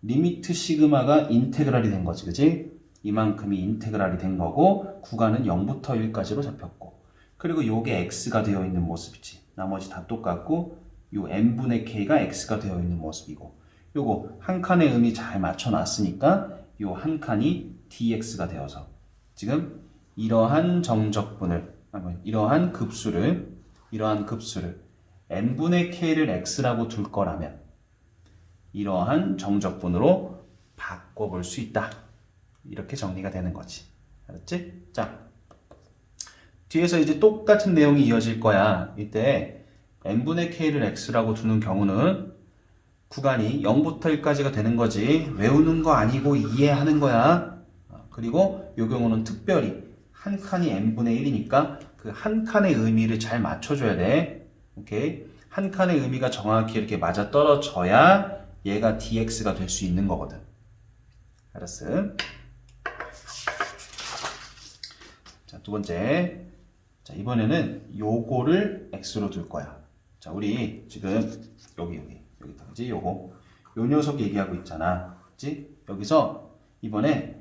리미트 시그마가 인테그랄이 된 거지, 그지? 이만큼이 인테그랄이 된 거고 구간은 0부터 1까지로 잡혔고, 그리고 요게 x가 되어 있는 모습이지. 나머지 다 똑같고 요 n분의 k가 x가 되어 있는 모습이고, 요거 한 칸의 의미 잘 맞춰놨으니까 요 한 칸이 dx가 되어서 지금 이러한 급수를 n분의 k를 x라고 둘 거라면 이러한 정적분으로 바꿔볼 수 있다. 이렇게 정리가 되는 거지. 알았지? 자, 뒤에서 이제 똑같은 내용이 이어질 거야. 이때 n분의 k를 x라고 두는 경우는 구간이 0부터 1까지가 되는 거지. 외우는 거 아니고 이해하는 거야. 그리고 이 경우는 특별히 한 칸이 n분의 1이니까 그 한 칸의 의미를 잘 맞춰줘야 돼. 오케이? 한 칸의 의미가 정확히 이렇게 맞아 떨어져야 얘가 dx가 될 수 있는 거거든. 알았어? 자, 두 번째. 자, 이번에는 요거를 x로 둘 거야. 자, 우리 지금 여기 그지? 요거. 요 녀석 얘기하고 있잖아. 그지? 여기서 이번에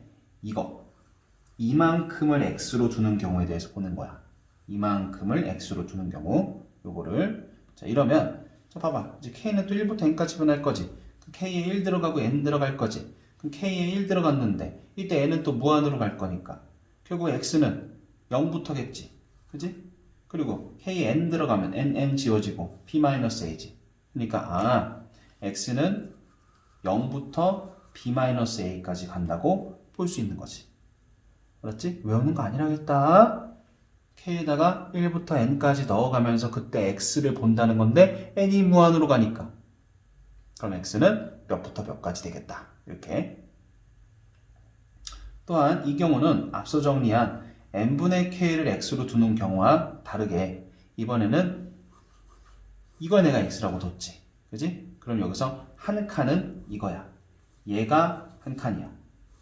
이만큼을 x로 두는 경우에 대해서 보는 거야. 이만큼을 x로 두는 경우 요거를 자, 이러면 자, 봐봐. 이제 k는 또 1부터 n까지 변할 거지. k에 1 들어가고 n 들어갈 거지. 그럼 k에 1 들어갔는데 이때 n은 또 무한으로 갈 거니까 결국 x는 0부터겠지. 그지? 그리고 k에 n 들어가면 n 지워지고 b-a지. 그러니까 x는 0부터 b-a까지 간다고 볼 수 있는 거지. 알았지? 외우는 거 아니라겠다. k에다가 1부터 n까지 넣어가면서 그때 x를 본다는 건데 n이 무한으로 가니까 그럼 x는 몇부터 몇까지 되겠다. 이렇게. 또한 이 경우는 앞서 정리한 n분의 k를 x로 두는 경우와 다르게 이번에는 이거 내가 x라고 뒀지. 그지? 그럼 여기서 한 칸은 이거야. 얘가 한 칸이야.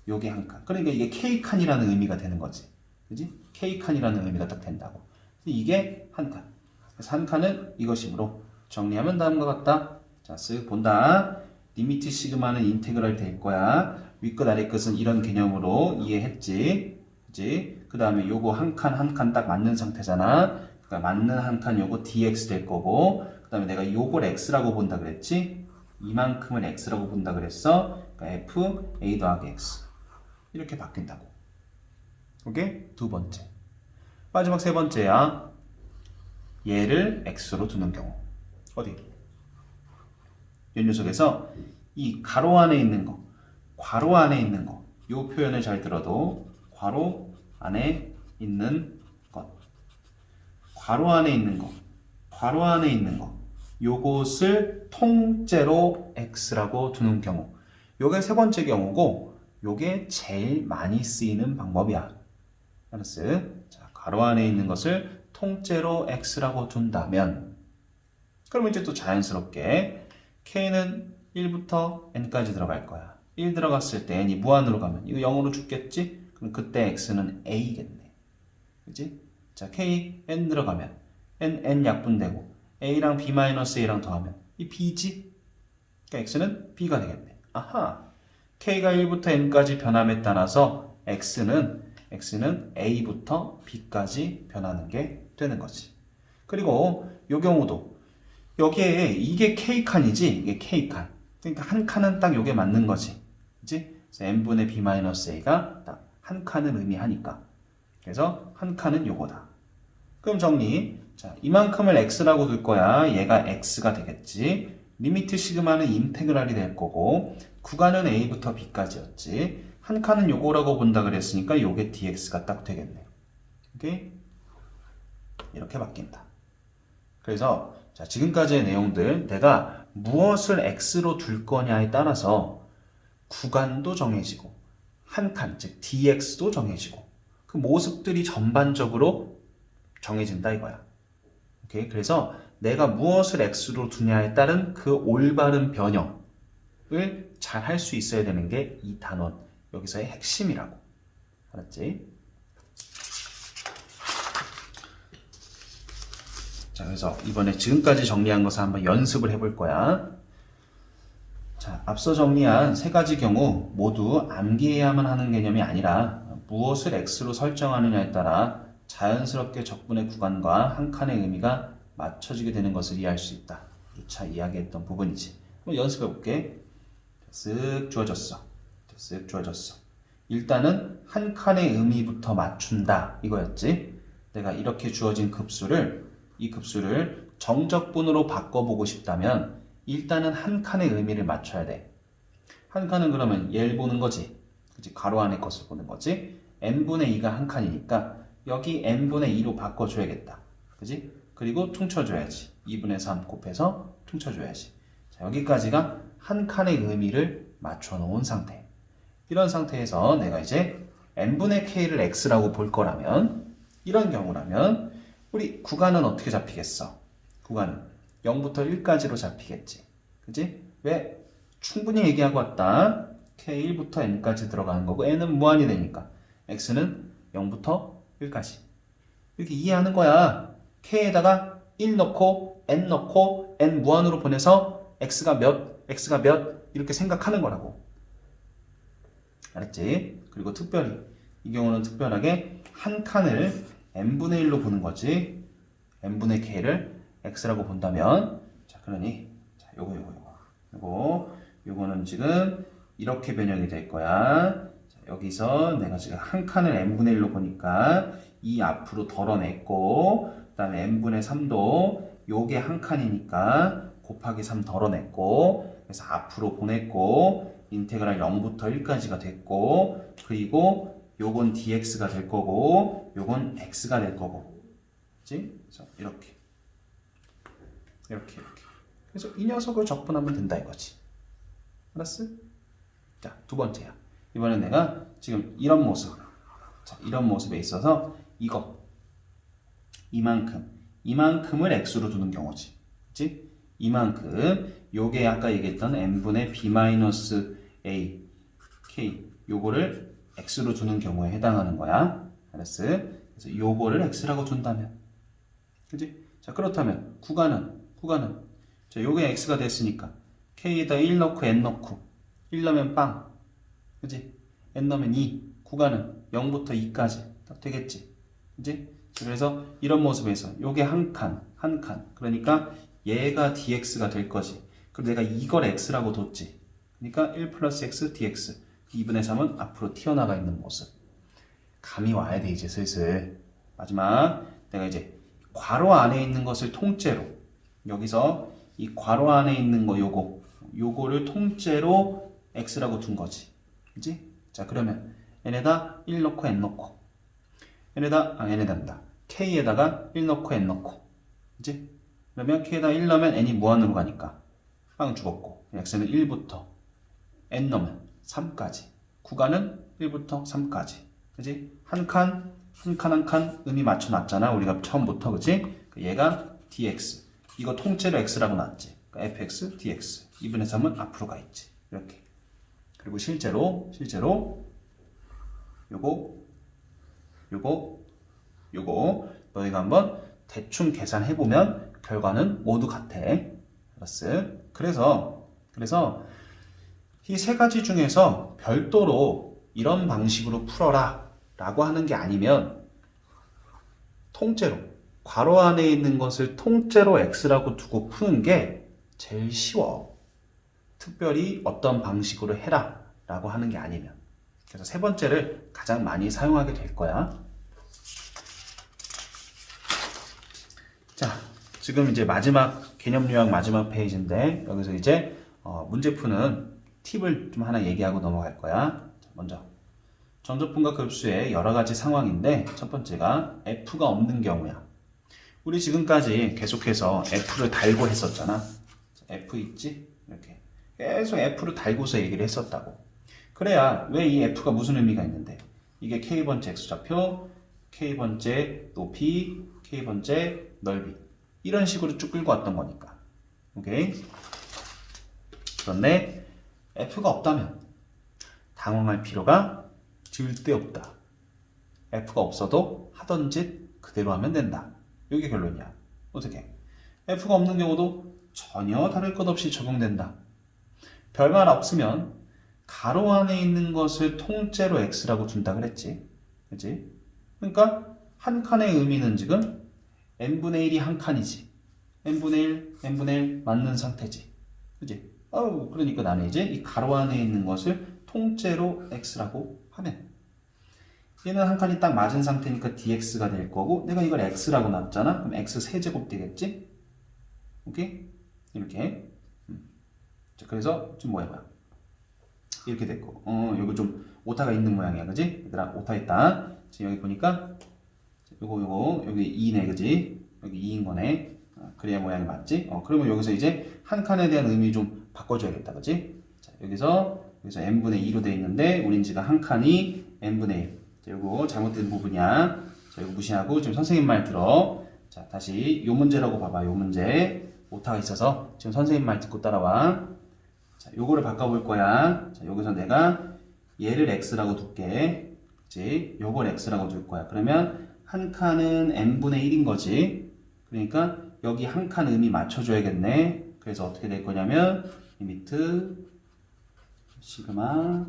요게 한 칸. 그러니까 이게 k칸이라는 의미가 되는 거지. 그지? k칸이라는 의미가 딱 된다고. 이게 한 칸. 그래서 한 칸은 이것이므로 정리하면 다음과 같다. 자, 쓱 본다. 리미트 시그마는 인테그랄 될 거야. 윗끝 아래끝은 이런 개념으로 이해했지. 그지? 그 다음에 요거 한 칸 딱 맞는 상태잖아. 그러니까 맞는 한 칸 요거 dx 될 거고, 그 다음에 내가 요걸 x라고 본다 그랬지? 이만큼을 x라고 본다 그랬어. 그러니까 f a 더하기 x. 이렇게 바뀐다고. 오케이? 두 번째. 마지막 세 번째야. 얘를 x로 두는 경우. 어디? 이 녀석에서 이 가로 안에 있는 거, 괄호 안에 있는 거, 요 표현을 잘 들어도 괄호 안에 있는 것, 괄호 안에 있는 거, 괄호 안에 있는 거, 요것을 통째로 x라고 두는 경우. 요게 세 번째 경우고, 요게 제일 많이 쓰이는 방법이야. 알았어? 자, 괄호 안에 있는 것을 통째로 x라고 둔다면, 그러면 이제 또 자연스럽게 k는 1부터 n까지 들어갈 거야. 1 들어갔을 때 n이 무한으로 가면 이거 0으로 죽겠지? 그럼 그때 x는 a겠네. 그치? 자, k n 들어가면 n 약분되고 a랑 b-a랑 더하면 이 b지? 그러니까 x는 b가 되겠네. 아하! k가 1부터 n까지 변함에 따라서 x는 a부터 b까지 변하는 게 되는 거지. 그리고 이 경우도 여기에 이게 k칸이지, 이게 k칸. 그러니까 한 칸은 딱 요게 맞는 거지. 그치? 그래서 n분의 b-a가 딱 한 칸을 의미하니까. 그래서 한 칸은 요거다. 그럼 정리. 자, 이만큼을 x라고 둘 거야. 얘가 x가 되겠지. 리미트 시그마는 인테그랄이 될 거고, 구간은 a부터 b까지였지. 한 칸은 요거라고 본다 그랬으니까 요게 dx가 딱 되겠네. 오케이? 이렇게 바뀐다. 그래서 자, 지금까지의 내용들 내가 무엇을 x로 둘 거냐에 따라서 구간도 정해지고 한 칸, 즉 dx도 정해지고 그 모습들이 전반적으로 정해진다 이거야. 오케이? 그래서 내가 무엇을 x로 두냐에 따른 그 올바른 변형을 잘 할 수 있어야 되는 게 이 단원 여기서의 핵심이라고. 알았지? 자, 그래서 이번에 지금까지 정리한 것을 한번 연습을 해볼 거야. 자, 앞서 정리한 세 가지 경우 모두 암기해야만 하는 개념이 아니라 무엇을 x로 설정하느냐에 따라 자연스럽게 적분의 구간과 한 칸의 의미가 맞춰지게 되는 것을 이해할 수 있다. 2차 이야기했던 부분이지. 한번 연습해 볼게. 쓱 주어졌어. 쓱 주어졌어. 일단은 한 칸의 의미부터 맞춘다 이거였지. 내가 이렇게 주어진 급수를 이 급수를 정적분으로 바꿔보고 싶다면 일단은 한 칸의 의미를 맞춰야 돼. 한 칸은 그러면 얘를 보는 거지. 그치? 가로 안의 것을 보는 거지. n분의 2가 한 칸이니까 여기 n분의 2로 바꿔줘야겠다. 그치? 그리고 퉁쳐줘야지. 2분의 3 곱해서 퉁쳐줘야지. 자, 여기까지가 한 칸의 의미를 맞춰놓은 상태. 이런 상태에서 내가 이제 n분의 k를 x라고 볼 거라면 이런 경우라면 우리 구간은 어떻게 잡히겠어? 구간은 0부터 1까지로 잡히겠지. 그지? 왜? 충분히 얘기하고 왔다. k1부터 n까지 들어가는 거고 n은 무한이 되니까 x는 0부터 1까지 이렇게 이해하는 거야. k에다가 1 넣고 n 넣고 n 무한으로 보내서 x가 몇 이렇게 생각하는 거라고. 알았지? 그리고 특별히 이 경우는 특별하게 한 칸을 n분의 1로 보는 거지. n분의 k를 x라고 본다면 자 그러니 자 요거는 지금 이렇게 변형이 될 거야. 자, 여기서 내가 지금 한 칸을 n분의 1로 보니까 이 앞으로 덜어냈고 그 다음에 n분의 3도 요게 한 칸이니까 곱하기 3 덜어냈고 그래서 앞으로 보냈고 인테그랄 0부터 1까지가 됐고 그리고 요건 dx가 될 거고 요건 x가 될 거고 그치? 그래서 이렇게 그래서 이 녀석을 적분하면 된다 이거지. 알았어? 자, 두 번째야. 이번엔 내가 지금 이런 모습 자, 이런 모습에 있어서 이만큼을 x로 두는 경우지. 그치? 이만큼 요게 아까 얘기했던 n분의 b-a k 요거를 x로 두는 경우에 해당하는 거야. 알았어? 그래서 요거를 x라고 둔다면 그치? 자 그렇다면 구간은 자 요게 x가 됐으니까 k에다 1 넣고 n 넣고 1 넣으면 빵 그치? n 넣으면 2 구간은 0부터 2까지 딱 되겠지. 그치? 그래서 이런 모습에서 요게 한 칸 그러니까 얘가 dx가 될 거지. 그리고 내가 이걸 x라고 뒀지. 그러니까 1 플러스 x dx 2분의 3은 앞으로 튀어나가 있는 모습. 감이 와야 돼 이제 슬슬. 마지막 내가 이제 괄호 안에 있는 것을 통째로 여기서 이 괄호 안에 있는 거 요거를 통째로 x라고 둔 거지. 그치? 자 그러면 n에다 1 넣고 n 넣고 n에다 k에다가 1 넣고 n 넣고 그치? 그러면 k에다 1 넣으면 n이 무한으로 가니까 빵 죽었고 x는 1부터 n 넣으면 3까지 구간은 1부터 3까지 그치? 한 칸 의미 맞춰놨잖아 우리가 처음부터 그치? 얘가 dx 이거 통째로 x라고 놨지 그러니까 fx dx 2분의 3은 앞으로 가 있지 이렇게. 그리고 실제로 요거 너희가 한번 대충 계산해보면 결과는 모두 같아. 알았어? 그래서 이 세 가지 중에서 별도로 이런 방식으로 풀어라 라고 하는 게 아니면 통째로 괄호 안에 있는 것을 통째로 x라고 두고 푸는 게 제일 쉬워. 특별히 어떤 방식으로 해라 라고 하는 게 아니면. 그래서 세 번째를 가장 많이 사용하게 될 거야. 자, 지금 이제 마지막 개념 요약 마지막 페이지인데 여기서 이제 문제 푸는 팁을 좀 하나 얘기하고 넘어갈 거야. 자, 먼저 전조품과 급수의 여러 가지 상황인데 첫 번째가 F가 없는 경우야. 우리 지금까지 계속해서 F를 달고 했었잖아. F 있지? 이렇게 계속 F를 달고서 얘기를 했었다고. 그래야 왜 이 F가 무슨 의미가 있는데 이게 K번째 X좌표, K번째 높이, K번째 넓이 이런 식으로 쭉 끌고 왔던 거니까. 오케이? 그런데 F가 없다면 당황할 필요가 절대 없다. F가 없어도 하던 짓 그대로 하면 된다. 이게 결론이야. 어떻게? F가 없는 경우도 전혀 다를 것 없이 적용된다. 별말 없으면 가로 안에 있는 것을 통째로 X라고 둔다 그랬지. 그치? 그러니까 한 칸의 의미는 지금 n분의 1이 한 칸이지. n분의 1 맞는 상태지. 그치? 그러니까 나는 이제 이 가로 안에 있는 것을 통째로 X라고 하면 얘는 한 칸이 딱 맞은 상태니까 dx가 될 거고 내가 이걸 x라고 놨잖아. 그럼 x 세제곱 되겠지? 오케이? 이렇게. 자, 그래서 지금 뭐야? 이렇게 됐고 요거 좀 오타가 있는 모양이야. 그지? 얘들아 오타 있다. 지금 여기 보니까 요거 여기 2네. 그지? 여기 2인 거네. 그래야 모양이 맞지? 그러면 여기서 이제 한 칸에 대한 의미 좀 바꿔줘야겠다. 그지? 자, 여기서 n분의 2로 되어 있는데 우린 지금 한 칸이 n분의 1. 자, 요거 잘못된 부분이야. 자, 이거 무시하고 지금 선생님 말 들어. 자, 다시 요 문제라고 봐봐. 요 문제 오타가 있어서 지금 선생님 말 듣고 따라와. 자, 요거를 바꿔볼 거야. 자, 여기서 내가 얘를 x라고 둘게. 그치? 요걸 x라고 둘 거야. 그러면 한 칸은 n분의 1인 거지. 그러니까 여기 한 칸 의미 맞춰줘야겠네. 그래서 어떻게 될 거냐면 리미트 시그마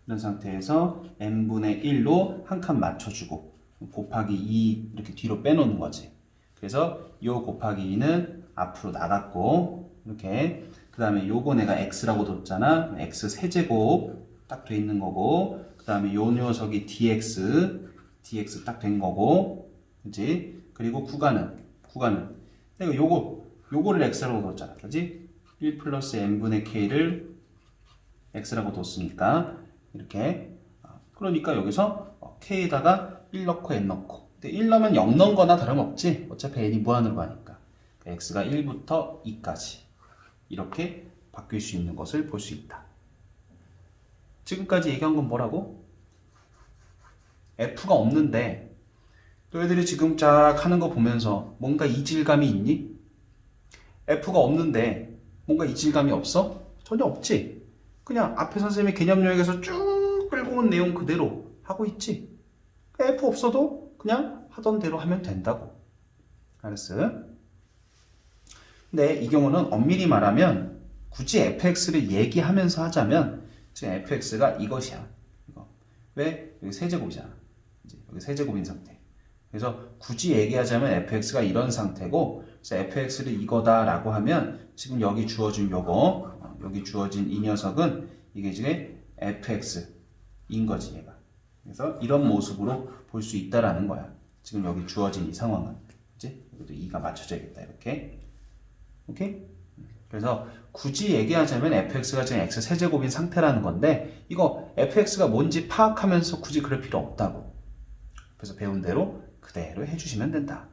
이런 상태에서 n분의 1로 한 칸 맞춰주고 곱하기 2 이렇게 뒤로 빼놓는 거지. 그래서 요 곱하기 2는 앞으로 나갔고 이렇게 그 다음에 요거 내가 x라고 뒀잖아. x 세제곱 딱 돼 있는 거고 그 다음에 요 녀석이 dx 딱 된 거고 그치? 그리고 구간은 내가 요거를 x라고 뒀잖아. 그치? 1 플러스 n분의 k를 x라고 뒀으니까 이렇게 그러니까 여기서 k에다가 1 넣고 n 넣고 근데 1 넣으면 0 넣은 거나 다름없지. 어차피 n이 무한으로 가니까 x가 1부터 2까지 이렇게 바뀔 수 있는 것을 볼 수 있다. 지금까지 얘기한 건 뭐라고? f가 없는데 너희들이 지금 쫙 하는 거 보면서 뭔가 이질감이 있니? f가 없는데 뭔가 이질감이 없어? 전혀 없지. 그냥 앞에 선생님이 개념 요약에서 쭉 끌고 온 내용 그대로 하고 있지. f 없어도 그냥 하던 대로 하면 된다고. 알았어? 근데 이 경우는 엄밀히 말하면 굳이 fx를 얘기하면서 하자면 지금 fx가 이것이야. 이거. 왜? 여기 세제곱이잖아. 여기 세제곱인 상태. 그래서 굳이 얘기하자면 fx가 이런 상태고 그래서 fx를 이거다라고 하면 지금 여기 주어진 요거 여기 주어진 이 녀석은 이게 지금 fx인 거지 얘가. 그래서 이런 모습으로 볼 수 있다라는 거야. 지금 여기 주어진 이 상황은. 그치? 여기도 2가 맞춰져야겠다 이렇게. 오케이? 그래서 굳이 얘기하자면 fx가 지금 x 세제곱인 상태라는 건데 이거 fx가 뭔지 파악하면서 굳이 그럴 필요 없다고. 그래서 배운 대로 그대로 해주시면 된다.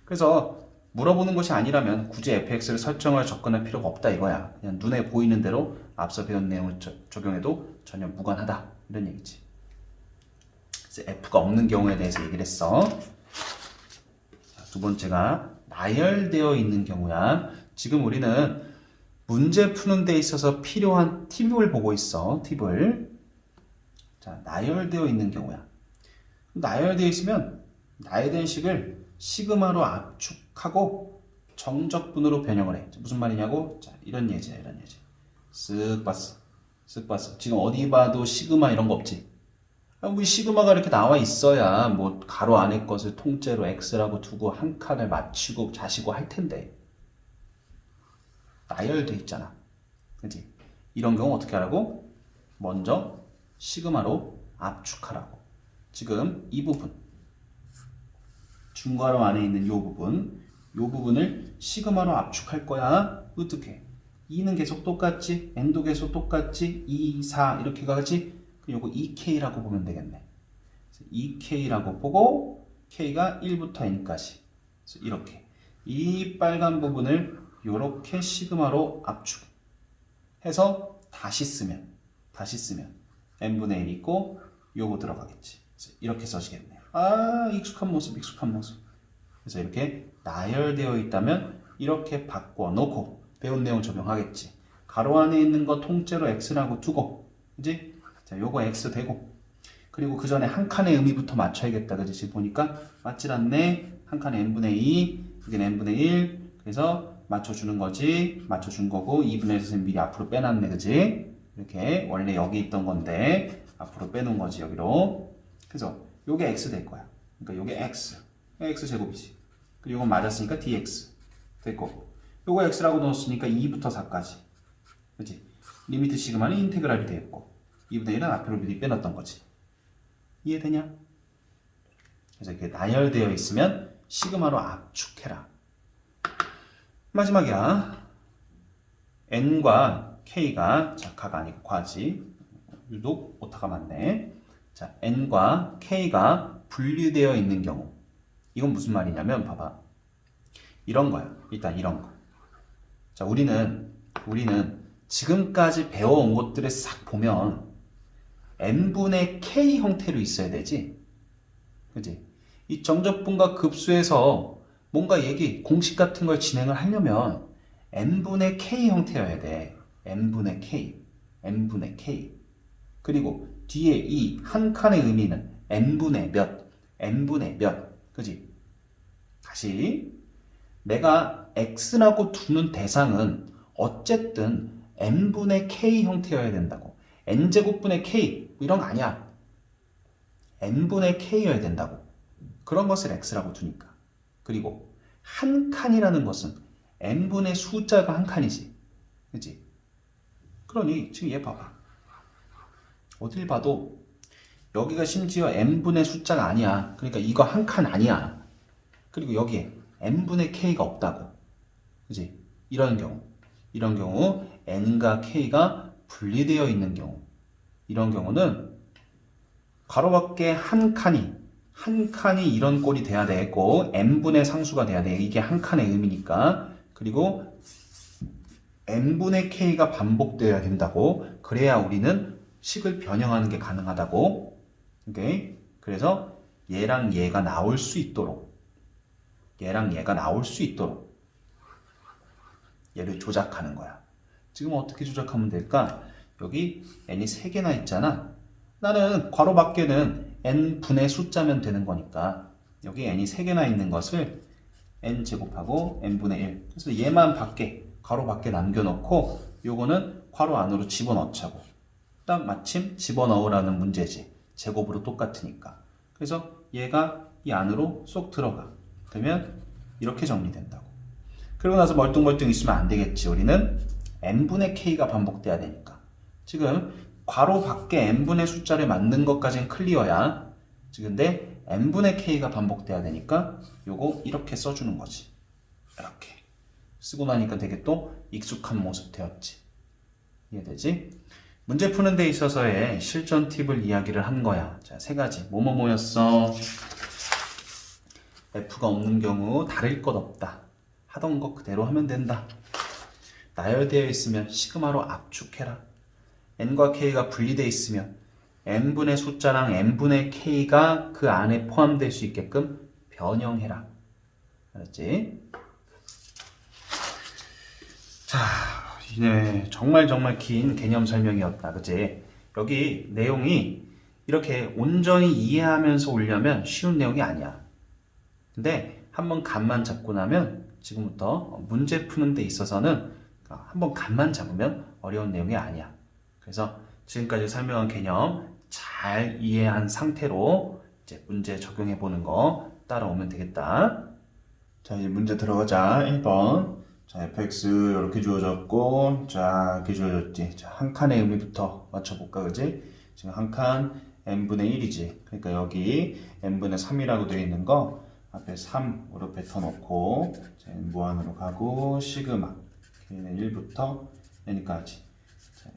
그래서 물어보는 것이 아니라면 굳이 fx를 설정을 접근할 필요가 없다 이거야. 그냥 눈에 보이는 대로 앞서 배운 내용을 적용해도 전혀 무관하다 이런 얘기지. 그래서 f가 없는 경우에 대해서 얘기를 했어. 자, 두 번째가 나열되어 있는 경우야. 지금 우리는 문제 푸는 데 있어서 필요한 팁을 보고 있어. 팁을. 자, 나열되어 있는 경우야. 나열되어 있으면 나열된 식을 시그마로 압축하고 정적분으로 변형을 해. 무슨 말이냐고? 자, 이런 예제야, 이런 예제. 쓱 봤어. 쓱 봤어. 지금 어디 봐도 시그마 이런 거 없지? 우리 시그마가 이렇게 나와 있어야 뭐 가로 안에 것을 통째로 x라고 두고 한 칸을 맞추고 자시고 할 텐데 나열돼 있잖아. 그치? 이런 경우 어떻게 하라고? 먼저 시그마로 압축하라고. 지금 이 부분 중괄호 안에 있는 요 부분을 시그마로 압축할 거야. 어떻게? 2는 계속 똑같지? n도 계속 똑같지? 2, 4 이렇게 가지? 요거 2k라고 보면 되겠네. 2k라고 보고 k가 1부터 n까지 이렇게 이 빨간 부분을 이렇게 시그마로 압축해서 다시 쓰면 n분의 1 있고 요거 들어가겠지. 이렇게 써지겠네요. 아, 익숙한 모습. 그래서 이렇게 나열되어 있다면 이렇게 바꿔놓고 배운 내용 적용하겠지. 가로 안에 있는 거 통째로 x라고 두고, 그지? 자, 요거 x 되고, 그리고 그 전에 한 칸의 의미부터 맞춰야겠다. 그지? 지금 보니까 맞질 않네. 한 칸에 n분의 2, 여기는 n분의 1. 그래서 맞춰주는 거지. 맞춰준 거고, 2분의 1에서 미리 앞으로 빼놨네. 그지? 이렇게 원래 여기 있던 건데 앞으로 빼놓은 거지 여기로. 그래서 요게 x 될 거야. 그러니까 요게 x 제곱이지. 그리고 이건 맞았으니까 dx 됐고, 요거 x라고 넣었으니까 2부터 4까지. 그치? 리미트 시그마는 인테그랄이 되었고 2분의 1은 앞으로 미리 빼놨던 거지. 이해되냐? 그래서 이렇게 나열되어 있으면 시그마로 압축해라. 마지막이야. n과 k가, 자, 가가 아니고 과지. 유독 오타가 많네. 자, n과 k가 분리되어 있는 경우. 이건 무슨 말이냐면, 봐봐. 이런 거야. 일단 이런 거. 자, 우리는 지금까지 배워온 것들을 싹 보면 n분의 k 형태로 있어야 되지. 그지? 이 정적분과 급수에서 뭔가 공식 같은 걸 진행을 하려면 n분의 k 형태여야 돼. n분의 k. 그리고 뒤에 이 한 칸의 의미는 n분의 몇. 그지? 다시. 내가 x라고 두는 대상은 어쨌든 n분의 k 형태여야 된다고. n제곱분의 k 이런 거 아니야. n분의 k여야 된다고. 그런 것을 x라고 두니까. 그리고 한 칸이라는 것은 n분의 숫자가 한 칸이지. 그치? 그러니 지금 얘 봐봐. 어딜 봐도 여기가 심지어 n분의 숫자가 아니야. 그러니까 이거 한 칸 아니야. 그리고 여기에 n분의 k가 없다고. 그치? 이런 경우 n과 k가 분리되어 있는 경우. 이런 경우는 가로밖에 한 칸이 이런 꼴이 돼야 되고 n분의 상수가 돼야 돼. 이게 한 칸의 의미니까. 그리고 n분의 k가 반복되어야 된다고. 그래야 우리는 식을 변형하는 게 가능하다고. 오케이? 그래서 얘랑 얘가 나올 수 있도록 얘를 조작하는 거야. 지금 어떻게 조작하면 될까? 여기 n이 3개나 있잖아. 나는 괄호 밖에는 n분의 숫자면 되는 거니까 여기 n이 3개나 있는 것을 n 제곱하고 n분의 1. 그래서 얘만 밖에 괄호 밖에 남겨놓고 요거는 괄호 안으로 집어넣자고. 딱 마침 집어넣으라는 문제지. 제곱으로 똑같으니까. 그래서 얘가 이 안으로 쏙 들어가. 그러면 이렇게 정리된다고. 그러고 나서 멀뚱멀뚱 있으면 안 되겠지. 우리는 n분의 k가 반복돼야 되니까. 지금 괄호 밖에 n분의 숫자를 만든 것까지는 클리어야. 근데 n분의 k가 반복돼야 되니까 요거 이렇게 써주는 거지. 이렇게 쓰고 나니까 되게 또 익숙한 모습 되었지. 이해되지? 문제 푸는 데 있어서의 실전 팁을 이야기를 한 거야. 자, 3가지. 뭐였어? F가 없는 경우 다를 것 없다. 하던 거 그대로 하면 된다. 나열되어 있으면 시그마로 압축해라. n과 k가 분리되어 있으면 n분의 숫자랑 n분의 k가 그 안에 포함될 수 있게끔 변형해라. 알았지? 자, 네, 정말 긴 개념 설명이었다. 그치? 여기 내용이 이렇게 온전히 이해하면서 오려면 쉬운 내용이 아니야. 근데 한번 감만 잡고 나면 지금부터 문제 푸는 데 있어서는 한번 감만 잡으면 어려운 내용이 아니야. 그래서 지금까지 설명한 개념 잘 이해한 상태로 이제 문제 적용해 보는 거 따라오면 되겠다. 자, 이제 문제 들어가자. 1번. 자, fx 이렇게 주어졌고, 자, 이렇게 주어졌지. 자, 한 칸의 의미부터 맞춰볼까, 그지? 지금 한 칸 n분의 1이지. 그러니까 여기 n분의 3이라고 되어 있는 거 앞에 3으로 뱉어놓고, 자, 무한으로 가고, 시그마 k는 1부터 n까지. 자,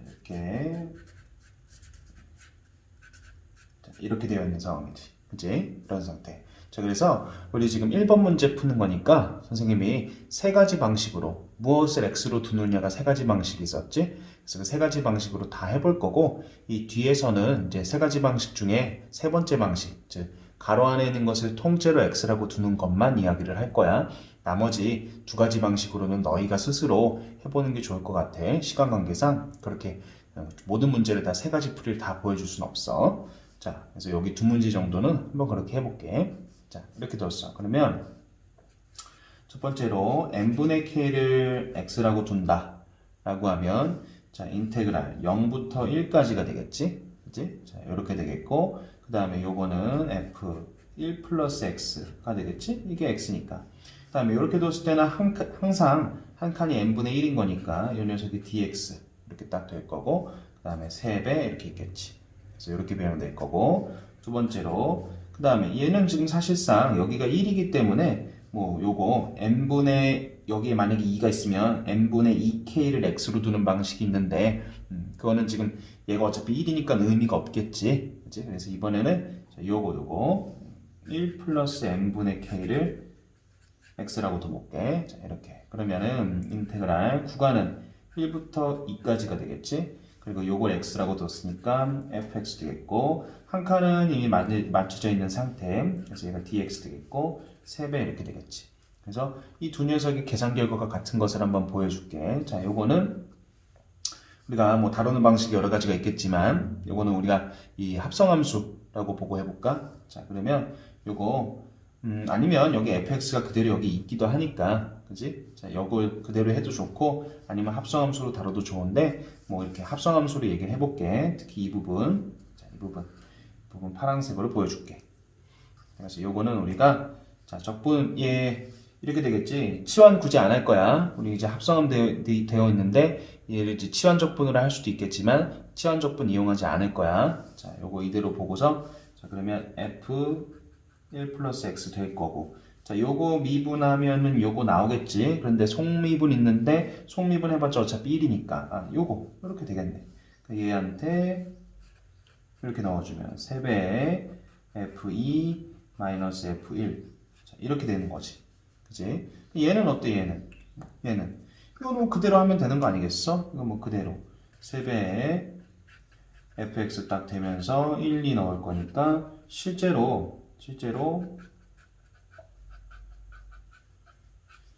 이렇게 되어 있는 상황이지. 그치? 이런 상태. 자, 그래서 우리 지금 1번 문제 푸는 거니까 선생님이 3가지 방식으로 무엇을 x로 두느냐가 3가지 방식이 있었지? 그래서 그 3가지 방식으로 다 해볼 거고, 이 뒤에서는 이제 3가지 방식 중에 3번째 방식, 즉 가로 안에 있는 것을 통째로 x라고 두는 것만 이야기를 할 거야. 나머지 2가지 방식으로는 너희가 스스로 해보는 게 좋을 것 같아. 시간 관계상 그렇게 모든 문제를 다 3가지 풀이를 다 보여줄 순 없어. 자, 그래서 여기 2문제 정도는 한번 그렇게 해볼게. 자, 이렇게 뒀어. 그러면 첫 번째로 n분의 k를 x라고 둔다 라고 하면, 자, 인테그랄 0부터 1까지가 되겠지? 그치? 자, 이렇게 되겠고, 그 다음에 요거는 f 1 플러스 x가 되겠지? 이게 x니까. 그 다음에 이렇게 뒀을 때는 항상 한 칸이 n분의 1인 거니까 이 녀석이 dx 이렇게 딱 될 거고, 그 다음에 3배 이렇게 있겠지. 그래서 이렇게 변형될 거고, 두 번째로 그 다음에 얘는 지금 사실상 여기가 1이기 때문에 뭐 요거 n분의, 여기에 만약에 2가 있으면 n분의 2k를 x로 두는 방식이 있는데 그거는 지금 얘가 어차피 1이니까 의미가 없겠지. 그치? 그래서 이번에는 요거 1 플러스 n분의 k를 x라고 둬볼게. 자, 이렇게. 그러면은 인테그랄 구간은 1부터 2까지가 되겠지. 그리고 요걸 x라고 뒀으니까 fx 되겠고, 한 칸은 이미 맞춰져 있는 상태. 그래서 얘가 dx 되겠고, 3배 이렇게 되겠지. 그래서 이 두 녀석의 계산 결과가 같은 것을 한번 보여줄게. 자, 요거는 우리가 뭐 다루는 방식이 여러 가지가 있겠지만 요거는 우리가 이 합성함수라고 보고 해볼까? 자, 그러면 요거 아니면 여기 fx가 그대로 여기 있기도 하니까 그지? 자, 요걸 그대로 해도 좋고 아니면 합성함수로 다뤄도 좋은데 뭐 이렇게 합성함수로 얘기를 해볼게. 특히 이 부분, 자, 이 부분 파란색으로 보여줄게. 그래서 요거는 우리가 자, 적분 이렇게 되겠지. 치환 굳이 안 할 거야. 우리 이제 합성함 되어 있는데 얘를 이제 치환 적분으로 할 수도 있겠지만 치환 적분 이용하지 않을 거야. 자, 요거 이대로 보고서 자, 그러면 f1 플러스 x 될 거고 자, 요거 미분하면은 요거 나오겠지. 그런데 속미분 있는데 속미분 해봤자 어차피 1이니까 요거 이렇게 되겠네. 그러니까 얘한테 이렇게 넣어주면 3배의 f2 마이너스 f1 자, 이렇게 되는 거지. 그치? 얘는 어때? 얘는 이거 뭐 그대로 하면 되는 거 아니겠어? 이거 뭐 그대로 3배의 fx 딱 되면서 1, 2 넣을 거니까 실제로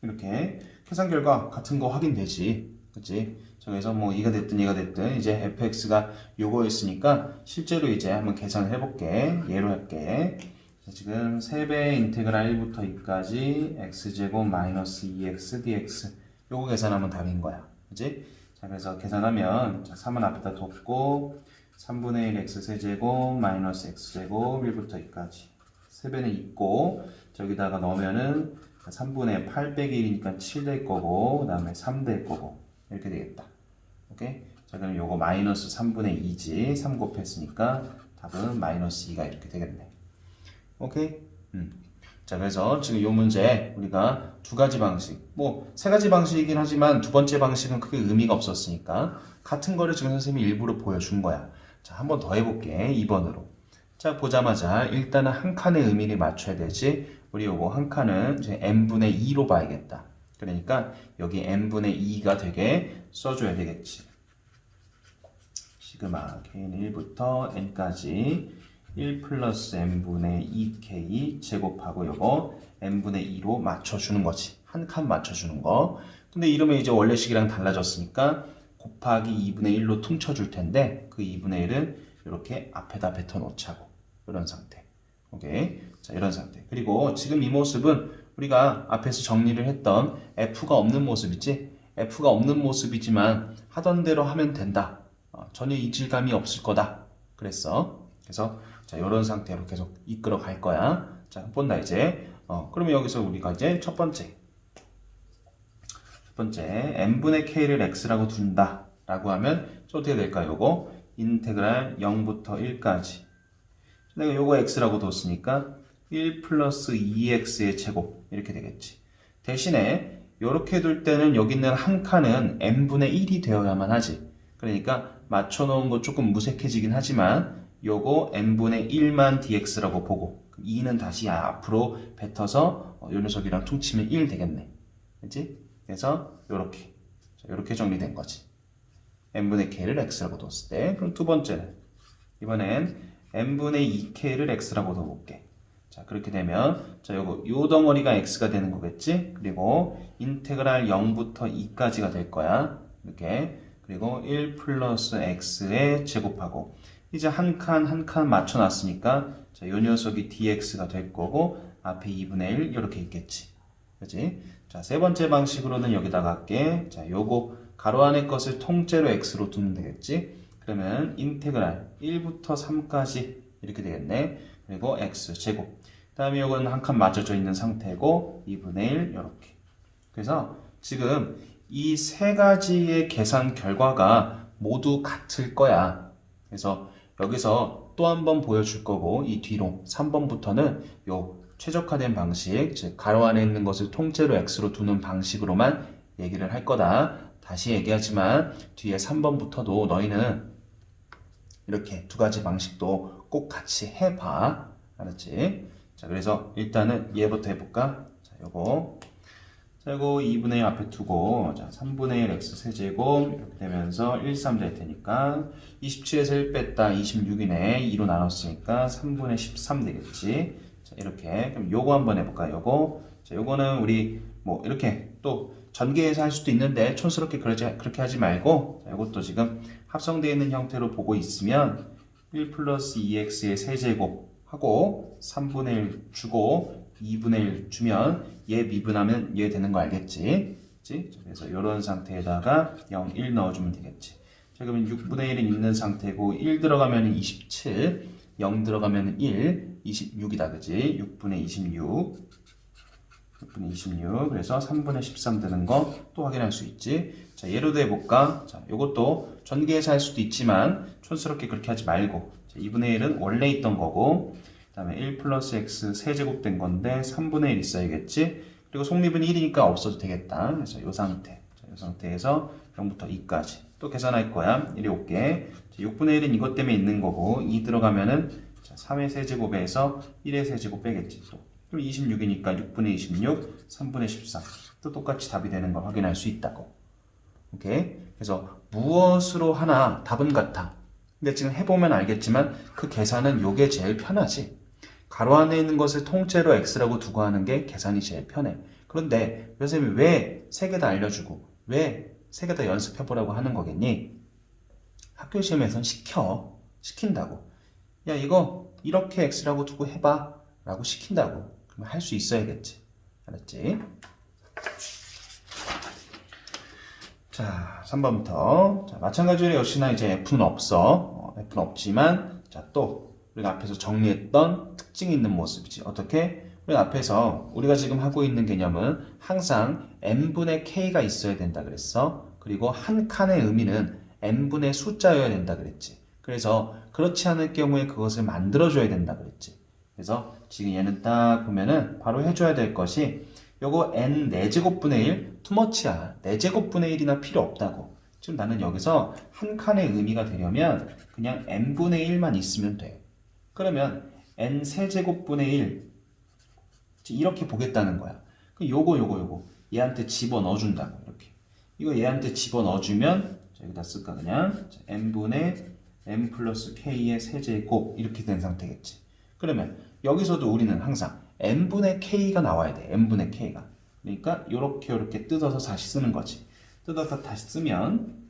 이렇게 계산 결과 같은 거 확인되지. 그치? 그래서 뭐 이가 됐든 이제 fx가 요거였으니까 실제로 이제 한번 계산을 해볼게. 예로 할게. 자, 지금 3배 인테그랄 1부터 2까지 x제곱 마이너스 2x dx 요거 계산하면 답인 거야. 그치? 자, 그래서 계산하면 자, 3은 앞에다 뒀고 3분의 1 x 세제곱 마이너스 x제곱 1부터 2까지 3배는 있고 저기다가 넣으면은 3분의 8 빼기 1이니까 7 될 거고 그 다음에 3 될 거고 이렇게 되겠다. 오케이? 자, 그럼 요거 마이너스 3분의 2지 3 곱했으니까 답은 마이너스 2가 이렇게 되겠네. 오케이? 자, 그래서 지금 요 문제 우리가 두 가지 방식, 뭐 세 가지 방식이긴 하지만 두 번째 방식은 크게 의미가 없었으니까 같은 거를 지금 선생님이 일부러 보여준 거야. 자, 한 번 더 해볼게. 2번으로. 자, 보자마자 일단은 한 칸의 의미를 맞춰야 되지. 우리 요거 한 칸은 이제 n분의 2로 봐야겠다. 그러니까 여기 n분의 2가 되게 써줘야 되겠지. 시그마 k는 1부터 n까지 1 플러스 n분의 2k 제곱하고 요거 n분의 2로 맞춰주는 거지. 한 칸 맞춰주는 거. 근데 이러면 이제 원래식이랑 달라졌으니까 곱하기 2분의 1로 퉁쳐줄 텐데 그 2분의 1은 이렇게 앞에다 뱉어 놓자고. 이런 상태. 오케이. 자, 이런 상태. 그리고 지금 이 모습은 우리가 앞에서 정리를 했던 F가 없는 모습이지. F가 없는 모습이지만 하던 대로 하면 된다. 전혀 이질감이 없을 거다. 그랬어. 그래서 자, 이런 상태로 계속 이끌어 갈 거야. 자, 본다 이제. 그러면 여기서 우리가 이제 첫 번째 n분의 k를 x라고 둔다 라고 하면 어떻게 될까요? 요거 인테그랄 0부터 1까지 내가 요거 x라고 뒀으니까 1 플러스 2x의 제곱 이렇게 되겠지. 대신에 요렇게 둘 때는 여기 있는 한 칸은 n분의 1이 되어야만 하지. 그러니까 맞춰놓은 거 조금 무색해지긴 하지만 요거 n분의 1만 dx라고 보고 2는 다시 앞으로 뱉어서 요 녀석이랑 퉁치면 1 되겠네. 그치? 그래서 요렇게 정리된 거지. n분의 k를 x라고 뒀을 때. 그럼 두 번째는 이번엔 n분의 2k를 x라고 둬볼게. 자, 그렇게 되면 자, 요 덩어리가 x가 되는 거겠지? 그리고 인테그랄 0부터 2까지가 될 거야. 이렇게. 그리고 1 플러스 x에 제곱하고 이제 한 칸 맞춰놨으니까 자, 요 녀석이 dx가 될 거고 앞에 2분의 1 이렇게 있겠지. 그치? 자, 세 번째 방식으로는 여기다가 할게. 자, 요거 가로 안의 것을 통째로 x로 두면 되겠지? 그러면 인테그랄 1부터 3까지 이렇게 되겠네. 그리고 x 제곱. 다음에 요거는 한 칸 맞춰져 있는 상태고 2분의 1 이렇게. 그래서 지금 이 세 가지의 계산 결과가 모두 같을 거야. 그래서 여기서 또 한 번 보여줄 거고 이 뒤로 3번부터는 요 최적화된 방식, 즉 가로 안에 있는 것을 통째로 x로 두는 방식으로만 얘기를 할 거다. 다시 얘기하지만 뒤에 3번부터도 너희는 이렇게 두 가지 방식도 꼭 같이 해봐. 알았지? 자, 그래서 일단은 얘부터 해볼까? 자, 요거 2분의 1 앞에 두고 자, 3분의 1 x 세제곱 이렇게 되면서 1, 3 될 테니까 27에서 1 뺐다 26이네. 2로 나눴으니까 3분의 13 되겠지. 자, 이렇게. 그럼 요거 한번 해볼까? 요거 자, 요거는 우리 뭐 이렇게 또 전개해서 할 수도 있는데 촌스럽게 그렇게 하지 말고, 자, 이것도 지금 합성되어 있는 형태로 보고 있으면 1 플러스 2x의 세제곱 하고 3분의 1 주고 2분의 1 주면 얘 미분하면 얘 되는 거 알겠지? 그치? 그래서 이런 상태에다가 0, 1 넣어주면 되겠지. 자, 그러면 6분의 1은 있는 상태고 1 들어가면 27, 0 들어가면 1, 26이다. 그지? 6분의 26. 6분의 26. 그래서 3분의 13 되는 거 또 확인할 수 있지. 자, 예로도 해볼까? 자, 요것도 전개해서 할 수도 있지만 촌스럽게 그렇게 하지 말고. 자, 2분의 1은 원래 있던 거고, 그 다음에 1 플러스 x 세제곱 된 건데 3분의 1 있어야겠지. 그리고 속미분이 1이니까 없어도 되겠다. 그래서 이 상태. 자, 이 상태에서 0부터 2까지. 또 계산할 거야. 1이 올게. 6분의 1은 이것 때문에 있는 거고, 2 들어가면은 3의 세제곱에서 1의 세제곱 빼겠지. 또. 그럼 26이니까 6분의 26, 3분의 13. 또 똑같이 답이 되는 걸 확인할 수 있다고. 오케이? 그래서 무엇으로 하나 답은 같아. 근데 지금 해보면 알겠지만 그 계산은 요게 제일 편하지. 가로 안에 있는 것을 통째로 x라고 두고 하는 게 계산이 제일 편해. 그런데 선생님이 왜 세 개 다 알려주고 왜 세 개 다 연습해보라고 하는 거겠니? 학교 시험에선 시킨다고. 야, 이거 이렇게 x라고 두고 해봐 라고 시킨다고. 그러면 할 수 있어야겠지. 알았지? 자, 3번부터. 자, 마찬가지로 역시나 이제 F는 없어. F는 없지만, 자, 또, 우리가 앞에서 정리했던 특징이 있는 모습이지. 어떻게? 우리가 앞에서 우리가 지금 하고 있는 개념은 항상 n분의 k가 있어야 된다 그랬어. 그리고 한 칸의 의미는 n분의 숫자여야 된다 그랬지. 그래서 그렇지 않을 경우에 그것을 만들어줘야 된다 그랬지. 그래서 지금 얘는 딱 보면은 바로 해줘야 될 것이 요거 n 4제곱분의 1 투머치야. 4제곱분의 1이나 필요 없다고. 지금 나는 여기서 한 칸의 의미가 되려면 그냥 n분의 1만 있으면 돼. 그러면 n 세제곱분의 1 이렇게 보겠다는 거야. 요거 얘한테 집어넣어준다고. 이렇게 이거 얘한테 집어넣어주면 여기다 쓸까 그냥 n분의 n 플러스 k의 세제곱 이렇게 된 상태겠지. 그러면 여기서도 우리는 항상 n분의 k가 나와야 돼. n분의 k가. 그러니까 요렇게 뜯어서 다시 쓰는 거지. 뜯어서 다시 쓰면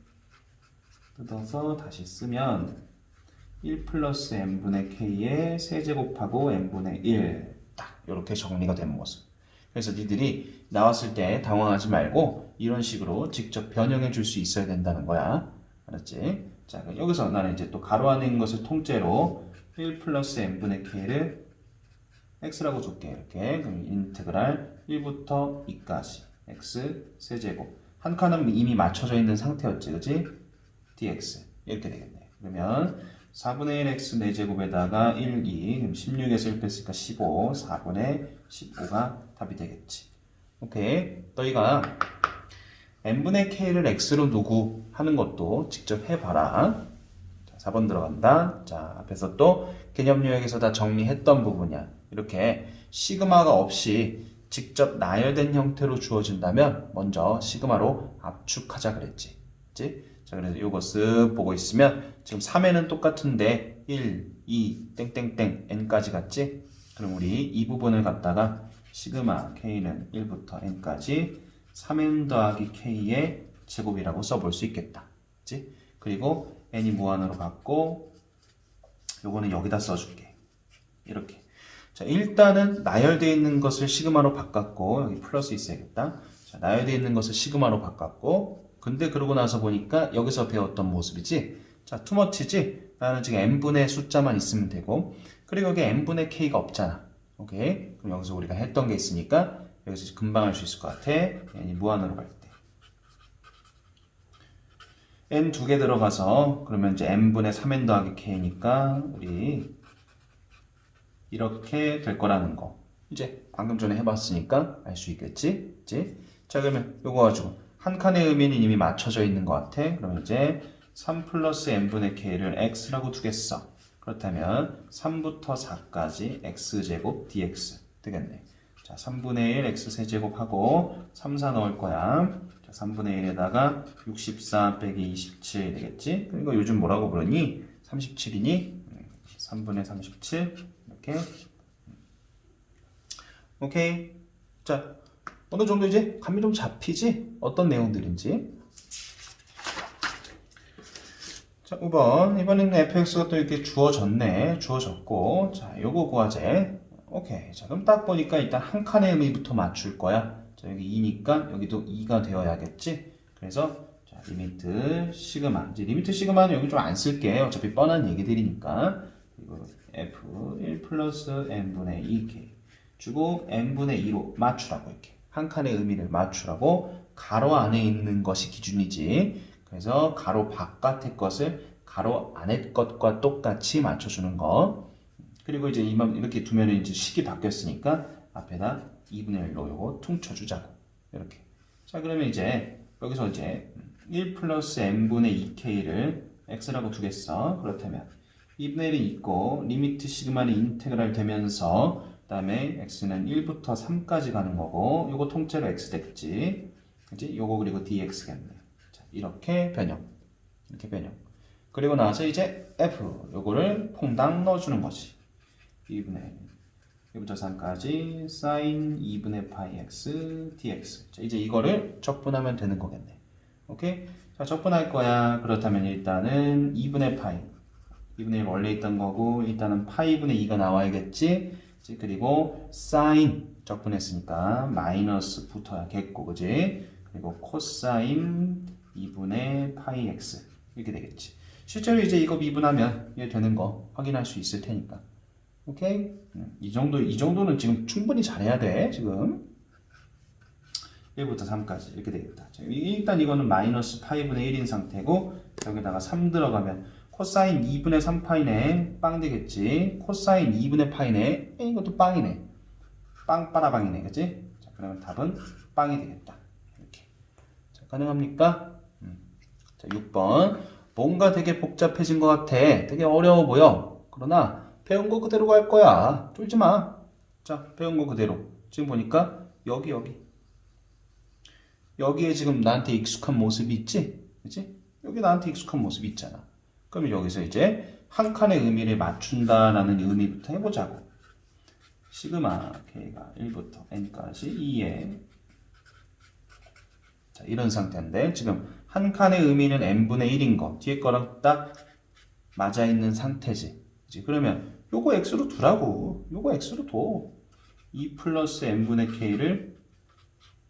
1 플러스 n분의 k의 세제곱하고 n분의 1 딱 요렇게 정리가 된 모습. 그래서 니들이 나왔을 때 당황하지 말고 이런 식으로 직접 변형해 줄 수 있어야 된다는 거야. 알았지? 자, 여기서 나는 이제 또 가로 안에 있는 것을 통째로 1 플러스 n분의 k를 x라고 줄게. 이렇게. 그럼 인테그랄 1부터 2까지 x 세제곱. 한 칸은 이미 맞춰져 있는 상태였지. 그치? dx. 이렇게 되겠네. 그러면 4분의 1x 4제곱에다가 1, 2. 그럼 16에서 1 뺐으니까 15. 4분의 15가 답이 되겠지. 오케이. 너희가 n분의 k를 x로 두고 하는 것도 직접 해봐라. 4번 들어간다. 자, 앞에서 또 개념 요약에서 다 정리했던 부분이야. 이렇게 시그마가 없이 직접 나열된 형태로 주어진다면 먼저 시그마로 압축하자 그랬지. 그치? 자, 그래서 이거 쓱 보고 있으면 지금 3에는 똑같은데 1, 2, 땡땡땡 n까지 갔지? 그럼 우리 이 부분을 갖다가 시그마 k는 1부터 n까지 3n 더하기 k의 제곱이라고 써볼 수 있겠다. 그치? 그리고 n이 무한으로 갖고 요거는 여기다 써줄게. 이렇게. 자, 일단은 나열되어 있는 것을 시그마로 바꿨고 여기 플러스 있어야겠다. 자, 나열되어 있는 것을 시그마로 바꿨고 근데 그러고 나서 보니까 여기서 배웠던 모습이지. 자, 투머치지? 나는 지금 n분의 숫자만 있으면 되고 그리고 여기 n분의 k가 없잖아. 오케이? 그럼 여기서 우리가 했던 게 있으니까 여기서 금방 할 수 있을 것 같아. n이 무한으로 갈 때. n 두 개 들어가서 그러면 이제 n분의 3n 더하기 k니까 우리 이렇게 될 거라는 거. 이제 방금 전에 해봤으니까 알 수 있겠지? 그치? 자, 그러면 요거 가지고 한 칸의 의미는 이미 맞춰져 있는 것 같아. 그러면 이제 3 플러스 n분의 k를 x라고 두겠어. 그렇다면 3부터 4까지 x제곱 dx 되겠네. 자, 3분의 1 x 세제곱하고 3, 4 넣을 거야. 자, 3분의 1에다가 64 빼기 27 되겠지? 이거 요즘 뭐라고 부르니? 37이니? 3분의 37 이렇게. 오케이. 자, 어느 정도 이제 감이 좀 잡히지? 어떤 내용들인지. 자, 5번. 이번에는 fx가 또 이렇게 주어졌네. 주어졌고. 자, 요거 구하재. 오케이. 자, 그럼 딱 보니까 일단 한 칸의 의미부터 맞출 거야. 자, 여기 2니까 여기도 2가 되어야겠지? 그래서, 자, 리미트 시그마. 이제 리미트 시그마는 여기 좀 안 쓸게. 어차피 뻔한 얘기들이니까. 이거 f 1 플러스 n분의 2k. 주고 n분의 2로 맞추라고 이렇게. 한 칸의 의미를 맞추라고 가로 안에 있는 것이 기준이지. 그래서 가로 바깥의 것을 가로 안의 것과 똑같이 맞춰주는 거. 그리고 이제 이렇게 두면 이제 식이 바뀌었으니까 앞에다 2분의 1로 요거 퉁쳐주자고. 이렇게. 자, 그러면 이제 여기서 이제 1 플러스 n분의 2k를 x라고 두겠어. 그렇다면 2분의 1이 있고 리미트 시그마는 인테그랄 되면서 그 다음에 x는 1부터 3까지 가는 거고 요거 통째로 x 됐지. 그치? 요거 그리고 dx겠네. 자, 이렇게 변형. 이렇게 변형. 그리고 나서 이제 f 요거를 퐁당 넣어주는 거지. 2분의 1부터 3까지 sin 2분의 파이 x dx. 자, 이제 이거를 적분하면 되는 거겠네. 오케이? 자, 적분할 거야. 그렇다면 일단은 2분의 파이 2분의 1 원래 있던 거고 일단은 파이분의 2가 나와야겠지. 그리고 사인 적분했으니까 마이너스 붙어야겠고, 그지? 그리고 코사인 2분의 파이 x 이렇게 되겠지. 실제로 이제 이거 미분하면 이게 되는 거 확인할 수 있을 테니까. 오케이? 이 정도는 지금 충분히 잘해야 돼. 지금 1부터 3까지 이렇게 되겠다. 일단 이거는 마이너스 파이분의 1인 상태고 여기다가 3 들어가면 코사인 2분의 3파이네. 빵 되겠지. 코사인 2분의 파이네. 이것도 빵이네. 빵빠라빵이네. 그치? 자, 그러면 답은 빵이 되겠다. 이렇게. 자, 가능합니까? 자, 6번. 뭔가 되게 복잡해진 것 같아. 되게 어려워 보여. 그러나 배운 거 그대로 갈 거야. 쫄지 마. 자, 배운 거 그대로. 지금 보니까 여기에 지금 나한테 익숙한 모습이 있지? 그치? 여기 나한테 익숙한 모습이 있잖아. 그럼 여기서 이제 한 칸의 의미를 맞춘다라는 의미부터 해보자고. 시그마 k가 1부터 n까지 2에 자, 이런 상태인데 지금 한 칸의 의미는 n분의 1인 거 뒤에 거랑 딱 맞아 있는 상태지. 그치? 그러면 요거 x로 두라고. 요거 x로 둬. 2 플러스 n분의 k를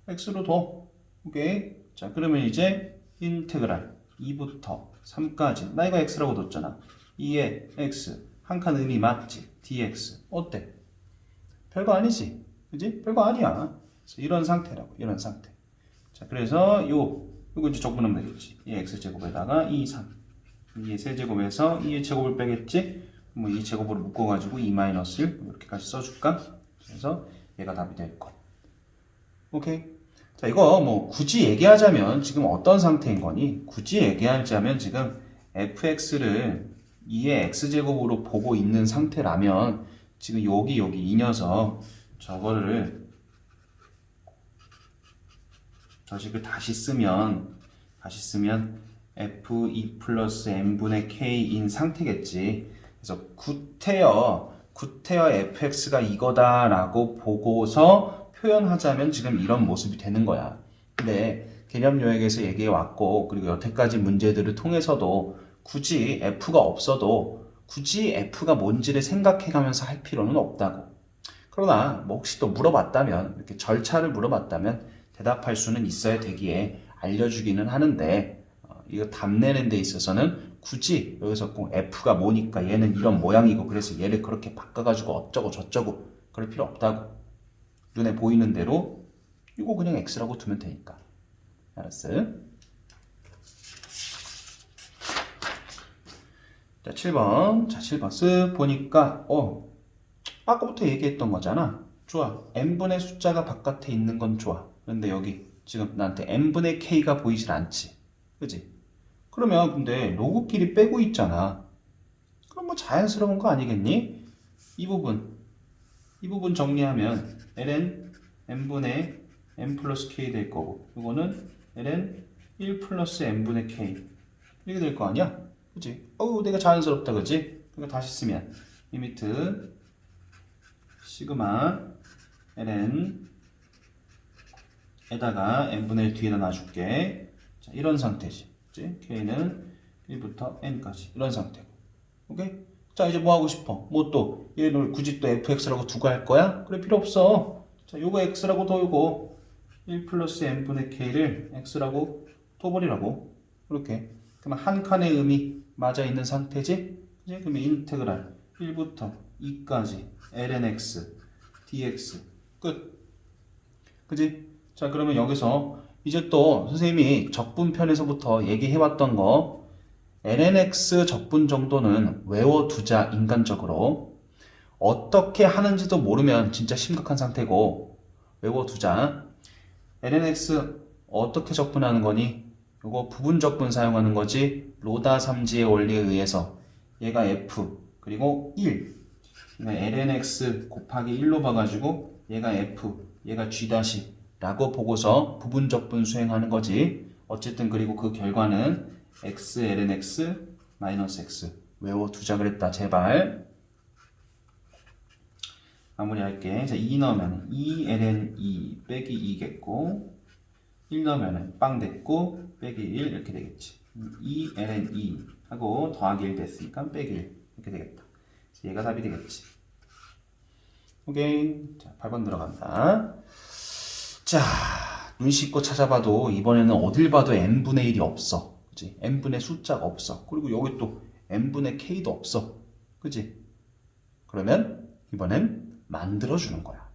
x로 둬. 오케이. 자, 그러면 이제 인테그랄 2부터 3까지 나 이거 x라고 뒀잖아. 2의 x 한 칸 의미 맞지? dx 어때? 별거 아니지? 그지? 별거 아니야. 그래서 이런 상태라고. 이런 상태. 자, 그래서 요거 이제 적분하면 되겠지. 이 x제곱에다가 2, 3 2의 세제곱에서 2의 제곱을 빼겠지? 뭐 2 제곱으로 묶어가지고 2 마이너스 1 이렇게까지 써줄까? 그래서 얘가 답이 될 거. 오케이. 자, 이거 뭐 굳이 얘기하자면 지금 어떤 상태인 거니? 굳이 얘기하자면 지금 fx를 2의 x제곱으로 보고 있는 상태라면 지금 여기 이 녀석 저거를 저식을 다시 쓰면 f2 플러스 n분의 k인 상태겠지. 그래서 구태여 fx가 이거다라고 보고서 표현하자면 지금 이런 모습이 되는 거야. 근데 개념 요약에서 얘기해 왔고 그리고 여태까지 문제들을 통해서도 굳이 f가 없어도 굳이 f가 뭔지를 생각해 가면서 할 필요는 없다고. 그러나 뭐 혹시 또 물어봤다면 이렇게 절차를 물어봤다면 대답할 수는 있어야 되기에 알려주기는 하는데 이거 답 내는 데 있어서는 굳이 여기서 꼭 f가 뭐니까 얘는 이런 모양이고 그래서 얘를 그렇게 바꿔가지고 어쩌고 저쩌고 그럴 필요 없다고. 눈에 보이는 대로 이거 그냥 x라고 두면 되니까. 알았어? 자, 7번. 자, 7번 쓱 보니까 아까부터 얘기했던 거잖아. 좋아. n분의 숫자가 바깥에 있는 건 좋아. 그런데 여기 지금 나한테 n분의 k가 보이질 않지. 그지? 그러면 근데 로그끼리 빼고 있잖아. 그럼 뭐 자연스러운 거 아니겠니? 이 부분 정리하면 ln n분의 n 플러스 k 될 거고 이거는 ln 1 플러스 n분의 k 이렇게 될 거 아니야? 그치? 내가 자연스럽다 그치? 그러니까 다시 쓰면 리미트 시그마 ln 에다가 n분의 1 뒤에다 놔줄게. 자, 이런 상태지. 그치? k는 1부터 n까지 이런 상태고. 오케이? 자, 이제 뭐 하고 싶어? 뭐 또 얘를 굳이 또 fx라고 두고 할 거야? 그래, 필요 없어. 자, 요거 x라고 둬 요거 1 플러스 n분의 k를 x라고 둬버리라고. 이렇게. 그러면 한 칸의 음이 맞아 있는 상태지? 그치? 그러면 인테그랄 1부터 2까지 ln x dx 끝. 그지? 자, 그러면 여기서 이제 또 선생님이 적분편에서부터 얘기해왔던 거 lnx 적분 정도는 외워두자. 인간적으로 어떻게 하는지도 모르면 진짜 심각한 상태고 외워두자. lnx 어떻게 적분하는 거니? 이거 부분 적분 사용하는 거지. 로다 삼지의 원리에 의해서 얘가 f 그리고 1 그러니까 lnx 곱하기 1로 봐가지고 얘가 f 얘가 g 라고 보고서 부분 적분 수행하는 거지. 어쨌든 그리고 그 결과는 x ln x 마이너스 x 외워두자 그랬다. 제발. 마무리할게. 자, 2 넣으면 2 ln 2 빼기 2겠고 1 넣으면 빵 됐고 빼기 1 이렇게 되겠지. 2 ln 2 하고 더하기 1 됐으니까 빼기 1 이렇게 되겠다. 얘가 답이 되겠지. 오케이. 자, 8번 들어간다. 자, 눈 씻고 찾아봐도 이번에는 어딜 봐도 n분의 1이 없어. 그치? n분의 숫자가 없어. 그리고 여기 또 n분의 k도 없어. 그치? 그러면 이번엔 만들어주는 거야.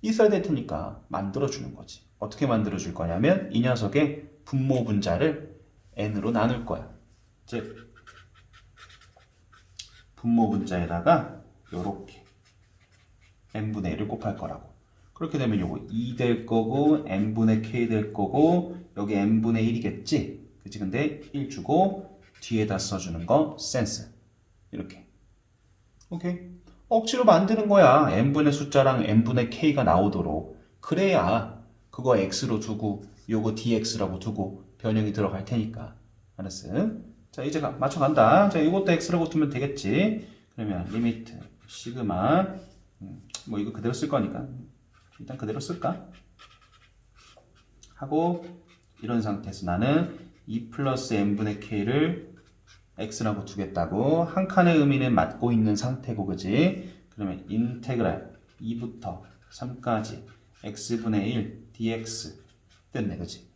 있어야 될 테니까 만들어주는 거지. 어떻게 만들어줄 거냐면 이 녀석의 분모 분자를 n으로 나눌 거야. 즉 분모 분자에다가 요렇게 n분의 1을 곱할 거라고. 그렇게 되면 요거 2 될 거고 n분의 k 될 거고 여기 n분의 1이겠지. 그치? 근데 1 주고 뒤에다 써주는 거 센스. 이렇게. 오케이? 억지로 만드는 거야. n분의 숫자랑 n분의 k가 나오도록. 그래야 그거 x로 두고 요거 dx라고 두고 변형이 들어갈 테니까. 알았어? 자, 이제 맞춰간다. 자, 이것도 x라고 두면 되겠지. 그러면 리미트 시그마 뭐 이거 그대로 쓸 거니까 일단 그대로 쓸까? 하고 이런 상태에서 나는 2 플러스 n분의 k를 x라고 두겠다고. 한 칸의 의미는 맞고 있는 상태고, 그지? 그러면 인테그랄 2부터 3까지 x분의 1 dx 됐네, 그지?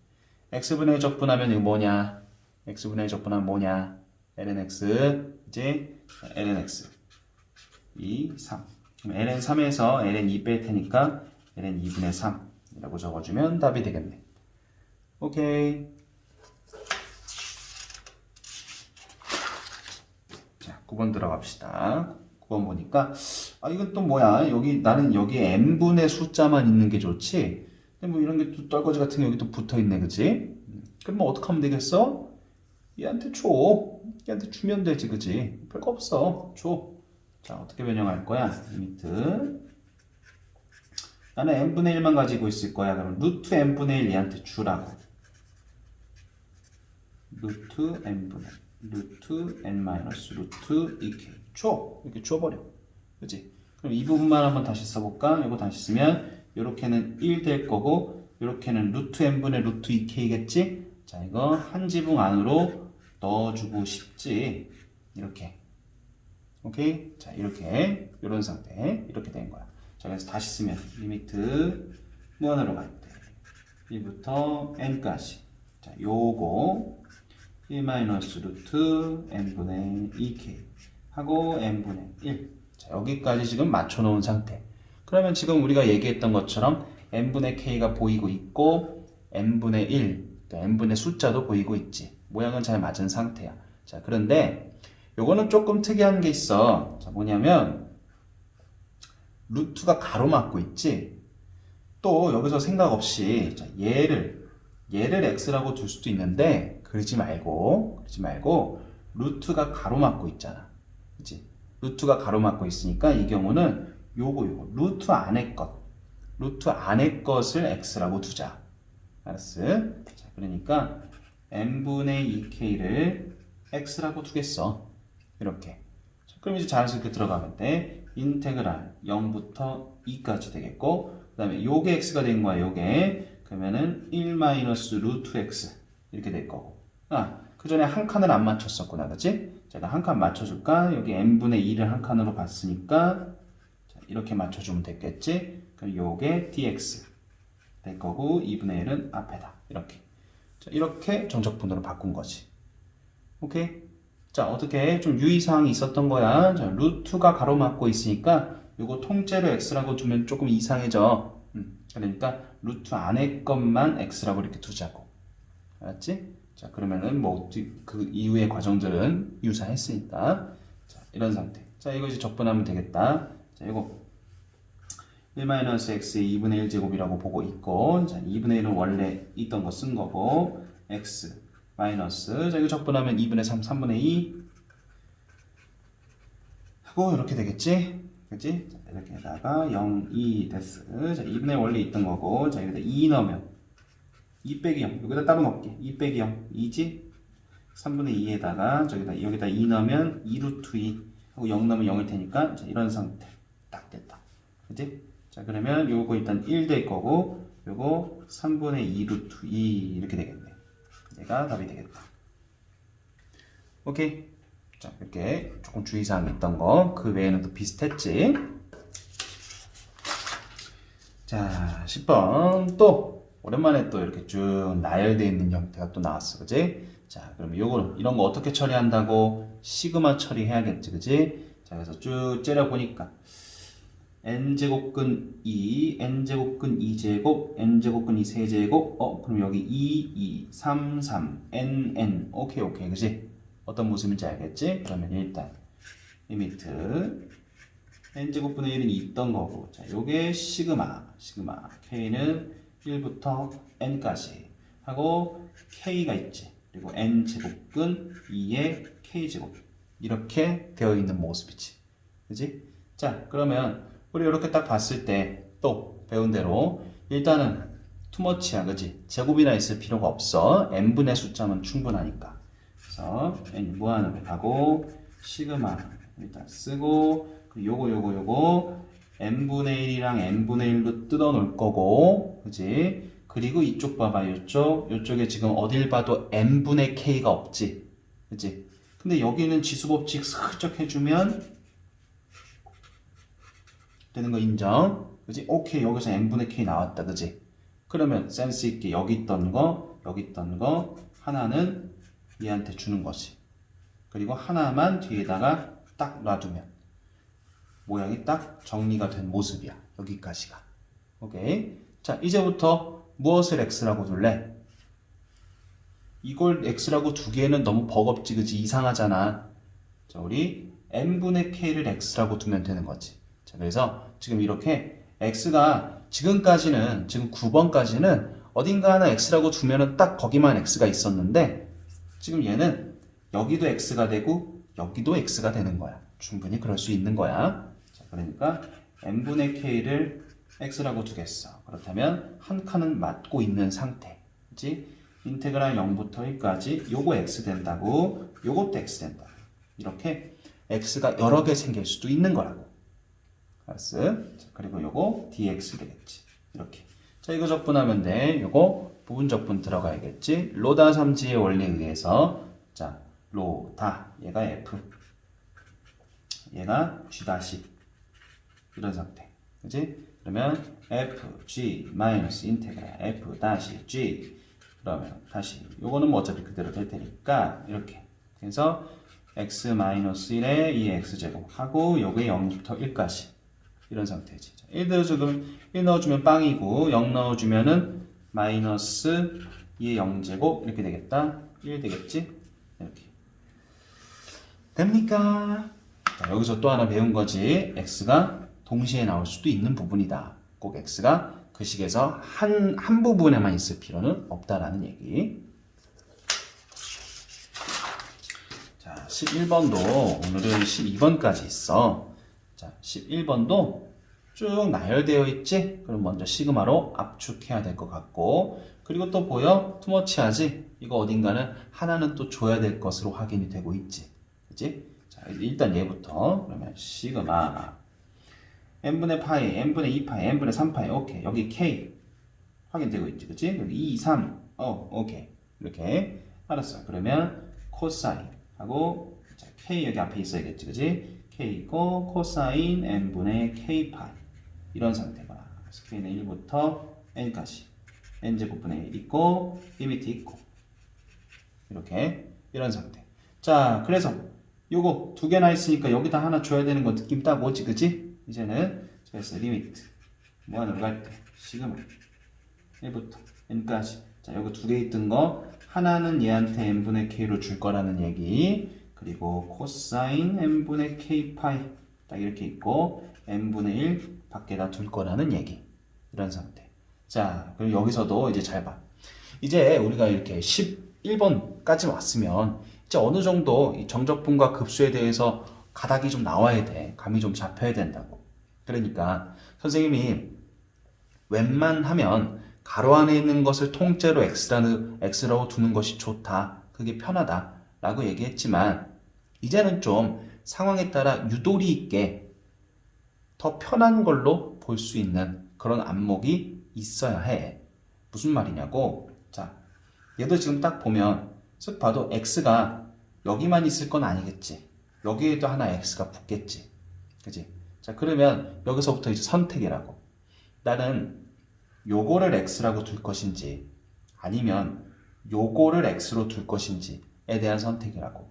x분의 1 적분하면 이거 뭐냐? x분의 1 적분하면 뭐냐? ln x, 이제 ln x 2, 3. 그럼 ln 3에서 ln 2 뺄 테니까 ln 2분의 3이라고 적어주면 답이 되겠네. 오케이. 자, 9번 들어갑시다. 9번 보니까 이건 또 뭐야? 여기 나는 여기에 n분의 숫자만 있는 게 좋지. 근데 뭐 이런 게 또 떨거지 같은 게 여기 또 붙어 있네, 그지? 그럼 뭐 어떻게 하면 되겠어? 얘한테 줘. 얘한테 주면 되지, 그지? 별거 없어. 줘. 자, 어떻게 변형할 거야? 리미트. 나는 n분의 1만 가지고 있을 거야. 그럼 루트 n분의 1 얘한테 주라고. 루트 n분의 루트 n 마이너스 루트 2k 줘. 이렇게 줘버려. 그치? 그럼 이 부분만 한번 다시 써볼까? 이거 다시 쓰면 이렇게는 1 될 거고 이렇게는 루트 n분의 루트 2k겠지? 자, 이거 한 지붕 안으로 넣어주고 싶지. 이렇게. 오케이? 자, 이렇게 이런 상태 이렇게 된 거야. 자, 그래서 다시 쓰면 리미트 무한으로 갈 때 1부터 n까지. 자, 요거 1 마이너스 루트 n분의 2k 하고 n분의 1. 자, 여기까지 지금 맞춰 놓은 상태. 그러면 지금 우리가 얘기했던 것처럼 n분의 k가 보이고 있고 n분의 1, 또 n분의 숫자도 보이고 있지. 모양은 잘 맞은 상태야. 자, 그런데 요거는 조금 특이한 게 있어. 자, 뭐냐면 루트가 가로막고 있지. 또 여기서 생각 없이 자, 얘를 x라고 둘 수도 있는데 그러지 말고 루트가 가로막고 있잖아. 그치? 루트가 가로막고 있으니까 이 경우는 요거 루트 안의 것을 x라고 두자. 알았어? 자, 그러니까 n분의 2k를 x라고 두겠어. 이렇게. 자, 그럼 이제 자연스럽게 들어가면 돼. 인테그랄 0부터 2까지 되겠고 그 다음에 요게 x가 된 거야. 요게. 그러면은 1 마이너스 루트 x 이렇게 될 거고. 그 전에 한 칸을 안 맞췄었구나, 그치? 제가 한 칸 맞춰줄까? 여기 n분의 2를 한 칸으로 봤으니까 자, 이렇게 맞춰주면 됐겠지? 그럼 요게 dx 될 거고 2분의 1은 앞에다. 이렇게. 자, 이렇게 정적분으로 바꾼 거지. 오케이? 자, 어떻게 좀 유의사항이 있었던 거야. 자, 루트가 가로막고 있으니까 요거 통째로 x라고 두면 조금 이상해져. 그러니까 루트 안에 것만 x라고 이렇게 두자고. 알았지? 자, 그러면은 뭐 그 이후의 과정들은 유사했으니까. 자, 이런 상태. 자, 이거 이제 적분하면 되겠다. 자, 이거 1-x의 2분의 1 제곱이라고 보고 있고, 자, 2분의 1은 원래 있던 거 쓴 거고, x 마이너스, 자, 이거 적분하면 2분의 3, 3분의 2 하고 이렇게 되겠지? 그치? 자, 이렇게다가 0, 2 됐어. 자, 2분의 1 원래 있던 거고, 자, 여기다 2 넣으면 2 빼기 0, 여기다 따로 넣을게. 2 빼기 0, 2지? 3분의 2에다가 여기다 2 넣으면 2 루트 2 하고 0 넣으면 0일 테니까, 자, 이런 상태 딱 됐다. 그치? 자, 그러면 요거 일단 1 될 거고, 요거 3분의 2 루트 2 이렇게 되겠네. 얘가 답이 되겠다. 오케이. 자, 이렇게 조금 주의사항이 있던 거, 그 외에는 또 비슷했지. 자, 10번 또 오랜만에 또 이렇게 쭉 나열되어 있는 형태가 또 나왔어, 그지? 자, 그러면 요거는 이런 거 어떻게 처리한다고? 시그마 처리해야겠지, 그지? 자, 그래서 쭉 째려보니까 n제곱근 2, n제곱근 2제곱, n제곱근 2 3제곱, 그럼 여기 2, 2, 3, 3, n. 오케이, 그지? 어떤 모습인지 알겠지? 그러면 일단 리미트 n제곱분의 1은 있던 거고, 자, 요게 시그마, k는 1부터 n까지 하고 k가 있지. 그리고 n제곱근 2의 k제곱 이렇게 되어 있는 모습이지. 그지? 자, 그러면 우리 이렇게 딱 봤을 때 또 배운 대로 일단은 투머치야, 그지? 제곱이나 있을 필요가 없어. n분의 숫자면 충분하니까. 그래서 n 무한으로 가고 시그마 일단 쓰고, 요거 n분의 1이랑 n분의 1로 뜯어 놓을 거고, 그지? 그리고 이쪽 봐봐, 요쪽에 지금 어딜 봐도 n분의 k가 없지, 그지? 근데 여기는 지수법칙 슬쩍 해주면 되는 거 인정? 그지? 오케이, 여기서 n분의 k 나왔다, 그지? 그러면 센스 있게 여기 있던 거 하나는 얘한테 주는 거지. 그리고 하나만 뒤에다가 딱 놔두면 모양이 딱 정리가 된 모습이야. 여기까지가. 오케이. 자, 이제부터 무엇을 x라고 둘래? 이걸 x라고 두기에는 너무 버겁지, 그지? 이상하잖아. 자, 우리 n분의 k를 x라고 두면 되는 거지. 자, 그래서 지금 이렇게 x가 지금 9번까지는 어딘가 하나 x라고 두면은 딱 거기만 x가 있었는데, 지금 얘는 여기도 x가 되고 여기도 x가 되는 거야. 충분히 그럴 수 있는 거야. 자, 그러니까 n분의 k를 x라고 두겠어. 그렇다면 한 칸은 맞고 있는 상태. 그치? 인테그랄 0부터 1까지 요거 x 된다고, 요것도 x 된다. 이렇게 x가 여러 개 생길 수도 있는 거라고. 알았어? 자, 그리고 요거 dx 되겠지. 이렇게. 자, 이거 적분하면 돼. 요거 부분 적분 들어가야겠지. 로다 삼지의 원리에 의해서, 자, 로다, 얘가 f, 얘가 g 다시, 이런 상태. 그지? 그러면 f, g, 마이너스 인테그랄 f 다시 g, 그러면 다시, 요거는 뭐 어차피 그대로 될 테니까, 이렇게. 그래서 x 마이너스 1에 2x제곱 하고, 요게 0부터 1까지. 이런 상태지. 1 넣어주면 빵이고, 0 넣어주면은 마이너스 2의 0제곱 이렇게 되겠다. 1 되겠지? 이렇게. 됩니까? 자, 여기서 또 하나 배운 거지. x가 동시에 나올 수도 있는 부분이다. 꼭 x가 그 식에서 한 부분에만 있을 필요는 없다라는 얘기. 자, 11번도 오늘은 12번까지 있어. 자, 11번도 쭉 나열되어 있지? 그럼 먼저 시그마로 압축해야 될 것 같고, 그리고 또 보여? 투머치하지? 이거 어딘가는 하나는 또 줘야 될 것으로 확인이 되고 있지. 그치? 자, 일단 얘부터. 그러면 시그마 n분의 파이, n분의 2파이, n분의 3파이. 오케이. 여기 k. 확인되고 있지, 그치? 2, 3, 오케이. 이렇게. 알았어. 그러면 코사인 하고, 자, K 여기 앞에 있어야겠지, 그치? K 있고, 코사인 n분의 K파이. 이런 상태구나. 그래서 K는 1부터 n까지. n제곱분의 1 있고, 리미트 있고. 이렇게. 이런 상태. 자, 그래서 요거 두 개나 있으니까 여기다 하나 줘야 되는 거 느낌 딱 오지, 그치? 이제는, 그래서 리미트. 무한으로 갈 때, 시그마. 1부터 n까지. 자, 여기 두 개 있던 거 하나는 얘한테 n분의 k로 줄 거라는 얘기. 그리고 코사인 n분의 k 파이 딱 이렇게 있고 n분의 1 밖에다 둘 거라는 얘기. 이런 상태. 자, 그럼 여기서도 이제 잘 봐. 이제 우리가 이렇게 11번까지 왔으면 이제 어느 정도 이 정적분과 급수에 대해서 가닥이 좀 나와야 돼. 감이 좀 잡혀야 된다고. 그러니까 선생님이 웬만하면 가로 안에 있는 것을 통째로 x라고 두는 것이 좋다. 그게 편하다. 라고 얘기했지만 이제는 좀 상황에 따라 유도리 있게 더 편한 걸로 볼 수 있는 그런 안목이 있어야 해. 무슨 말이냐고. 자, 얘도 지금 딱 보면 쓱 봐도 x가 여기만 있을 건 아니겠지. 여기에도 하나 x가 붙겠지. 그치? 자, 그러면 여기서부터 이제 선택이라고. 나는 요거를 x라고 둘 것인지 아니면 요거를 x로 둘 것인지에 대한 선택이라고.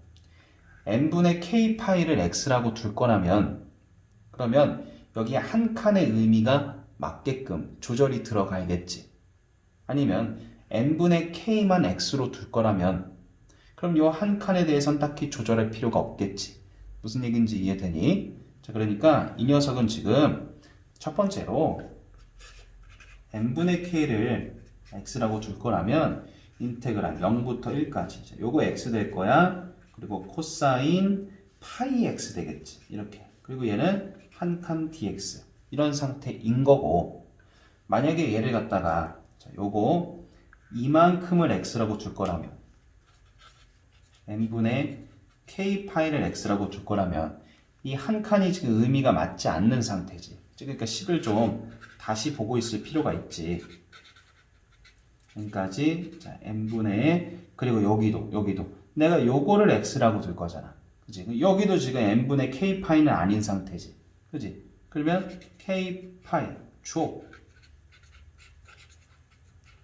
n분의 k파이를 x라고 둘 거라면 그러면 여기 한 칸의 의미가 맞게끔 조절이 들어가야겠지. 아니면 n분의 k만 x로 둘 거라면 그럼 요 한 칸에 대해서는 딱히 조절할 필요가 없겠지. 무슨 얘기인지 이해되니? 자, 그러니까 이 녀석은 지금 첫 번째로 n분의 k를 x라고 줄 거라면 인테그랄 0부터 1까지. 자, 요거 x 될 거야. 그리고 코사인 파이 x 되겠지. 이렇게. 그리고 얘는 한 칸 dx. 이런 상태인 거고. 만약에 얘를 갖다가 자, 요거 이만큼을 x라고 줄 거라면 n분의 k 파이를 x라고 줄 거라면 이 한 칸이 지금 의미가 맞지 않는 상태지. 그러니까 식을 좀 다시 보고 있을 필요가 있지. n까지 자 n분의 그리고 여기도 내가 요거를 x라고 둘 거잖아. 그지? 여기도 지금 n분의 k 파이는 아닌 상태지. 그지? 그러면 k 파이 줘.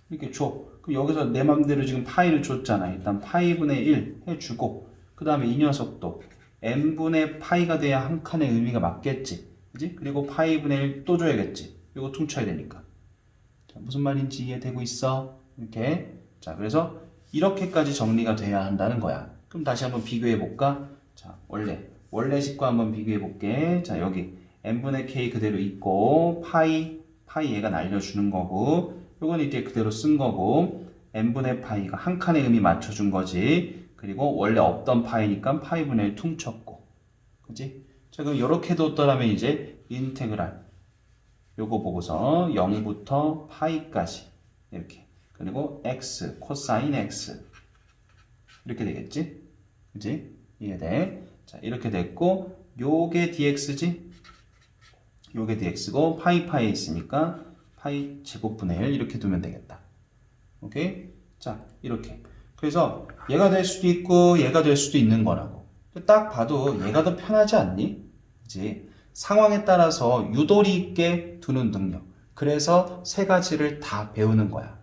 이렇게 줘. 그럼 여기서 내 맘대로 지금 파이를 줬잖아. 일단 파이분의 1 해주고 그 다음에 이 녀석도 n분의 파이가 돼야 한 칸의 의미가 맞겠지. 그지? 그리고 파이분의 1 또 줘야겠지. 이거 퉁쳐야 되니까. 자, 무슨 말인지 이해되고 있어? 이렇게. 자, 그래서 이렇게까지 정리가 돼야 한다는 거야. 그럼 다시 한번 비교해 볼까? 자, 원래식과 한번 비교해 볼게. 자, 여기 n분의 k 그대로 있고 파이 얘가 날려주는 거고 요건 이제 그대로 쓴 거고 n분의 파이가 한 칸의 의미 맞춰준 거지. 그리고 원래 없던 파이니까 파이분의 1 퉁쳤고. 그지? 자, 그럼 요렇게 뒀더라면 이제 인테그랄 요거 보고서 0부터 파이까지 이렇게. 그리고 x, 코사인 x 이렇게 되겠지? 그지? 이해돼? 자, 이렇게 됐고 요게 dx지? 요게 dx고 파이에 있으니까 파이 제곱분의 1 이렇게 두면 되겠다. 오케이? 자, 이렇게. 그래서 얘가 될 수도 있고 얘가 될 수도 있는 거라고. 딱 봐도 얘가 더 편하지 않니? 그지? 상황에 따라서 유도리 있게 두는 능력. 그래서 세 가지를 다 배우는 거야.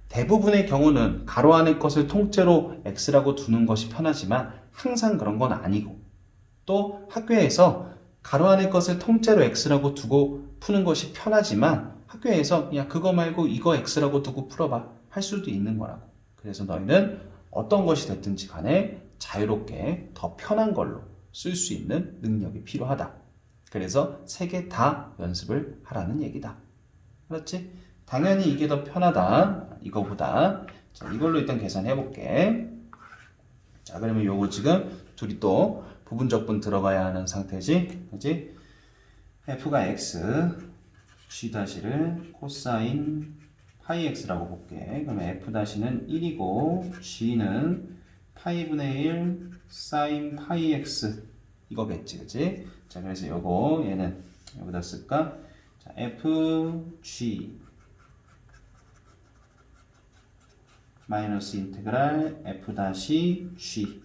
대부분의 경우는 가로 안의 것을 통째로 x라고 두는 것이 편하지만 항상 그런 건 아니고 또 학교에서 가로 안의 것을 통째로 x라고 두고 푸는 것이 편하지만 학교에서 그냥 그거 말고 이거 x라고 두고 풀어봐 할 수도 있는 거라고. 그래서 너희는 어떤 것이 됐든지 간에 자유롭게 더 편한 걸로 쓸 수 있는 능력이 필요하다. 그래서 세 개 다 연습을 하라는 얘기다. 그렇지? 당연히 이게 더 편하다. 이거보다. 자, 이걸로 일단 계산해 볼게. 자, 그러면 요거 지금 둘이 또 부분적분 들어가야 하는 상태지. 그지? f가 x, g' 코사인 파이 x라고 볼게. 그러면 f' 1이고 g는 파이분의 1 사인 파이 x 이거겠지. 그지? 자, 그래서 요거 얘는 여기다 쓸까? 자, fg 마이너스 인테그랄 f 다시 g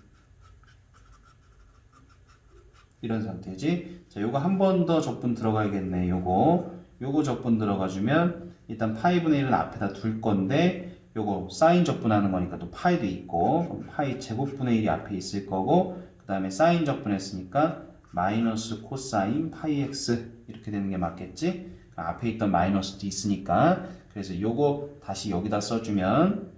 이런 상태지. 자, 요거 한 번 더 적분 들어가야겠네. 요거 적분 들어가주면 일단 파이분의 1은 앞에다 둘 건데 요거 사인 적분하는 거니까 또 파이도 있고 파이 제곱분의 1이 앞에 있을 거고 그 다음에 사인 적분했으니까 마이너스 코사인 파이 x 이렇게 되는 게 맞겠지? 앞에 있던 마이너스도 있으니까 그래서 요거 다시 여기다 써주면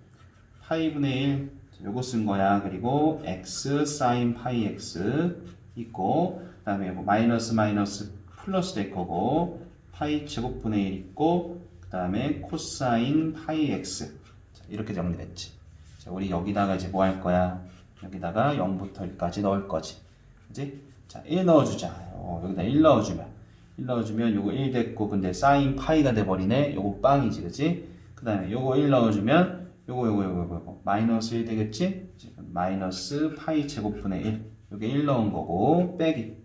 파이분의 1 요거 쓴 거야. 그리고 x 사인 파이 x 있고 그 다음에 마이너스 마이너스 플러스 될 거고 파이 제곱분의 1 있고 그 다음에 코사인 파이 x 자, 이렇게 정리됐지. 자, 우리 여기다가 이제 뭐 할 거야? 여기다가 0부터 1까지 넣을 거지. 그지? 자, 1 넣어주자. 여기다 1 넣어주면 요거 1 됐고 근데 사인 파이가 돼버리네. 요거 빵이지. 그지? 그 다음에 요거 1 넣어주면 요거 마이너스 1 되겠지? 마이너스 파이 제곱분의 1 요게 1 넣은 거고 빼기.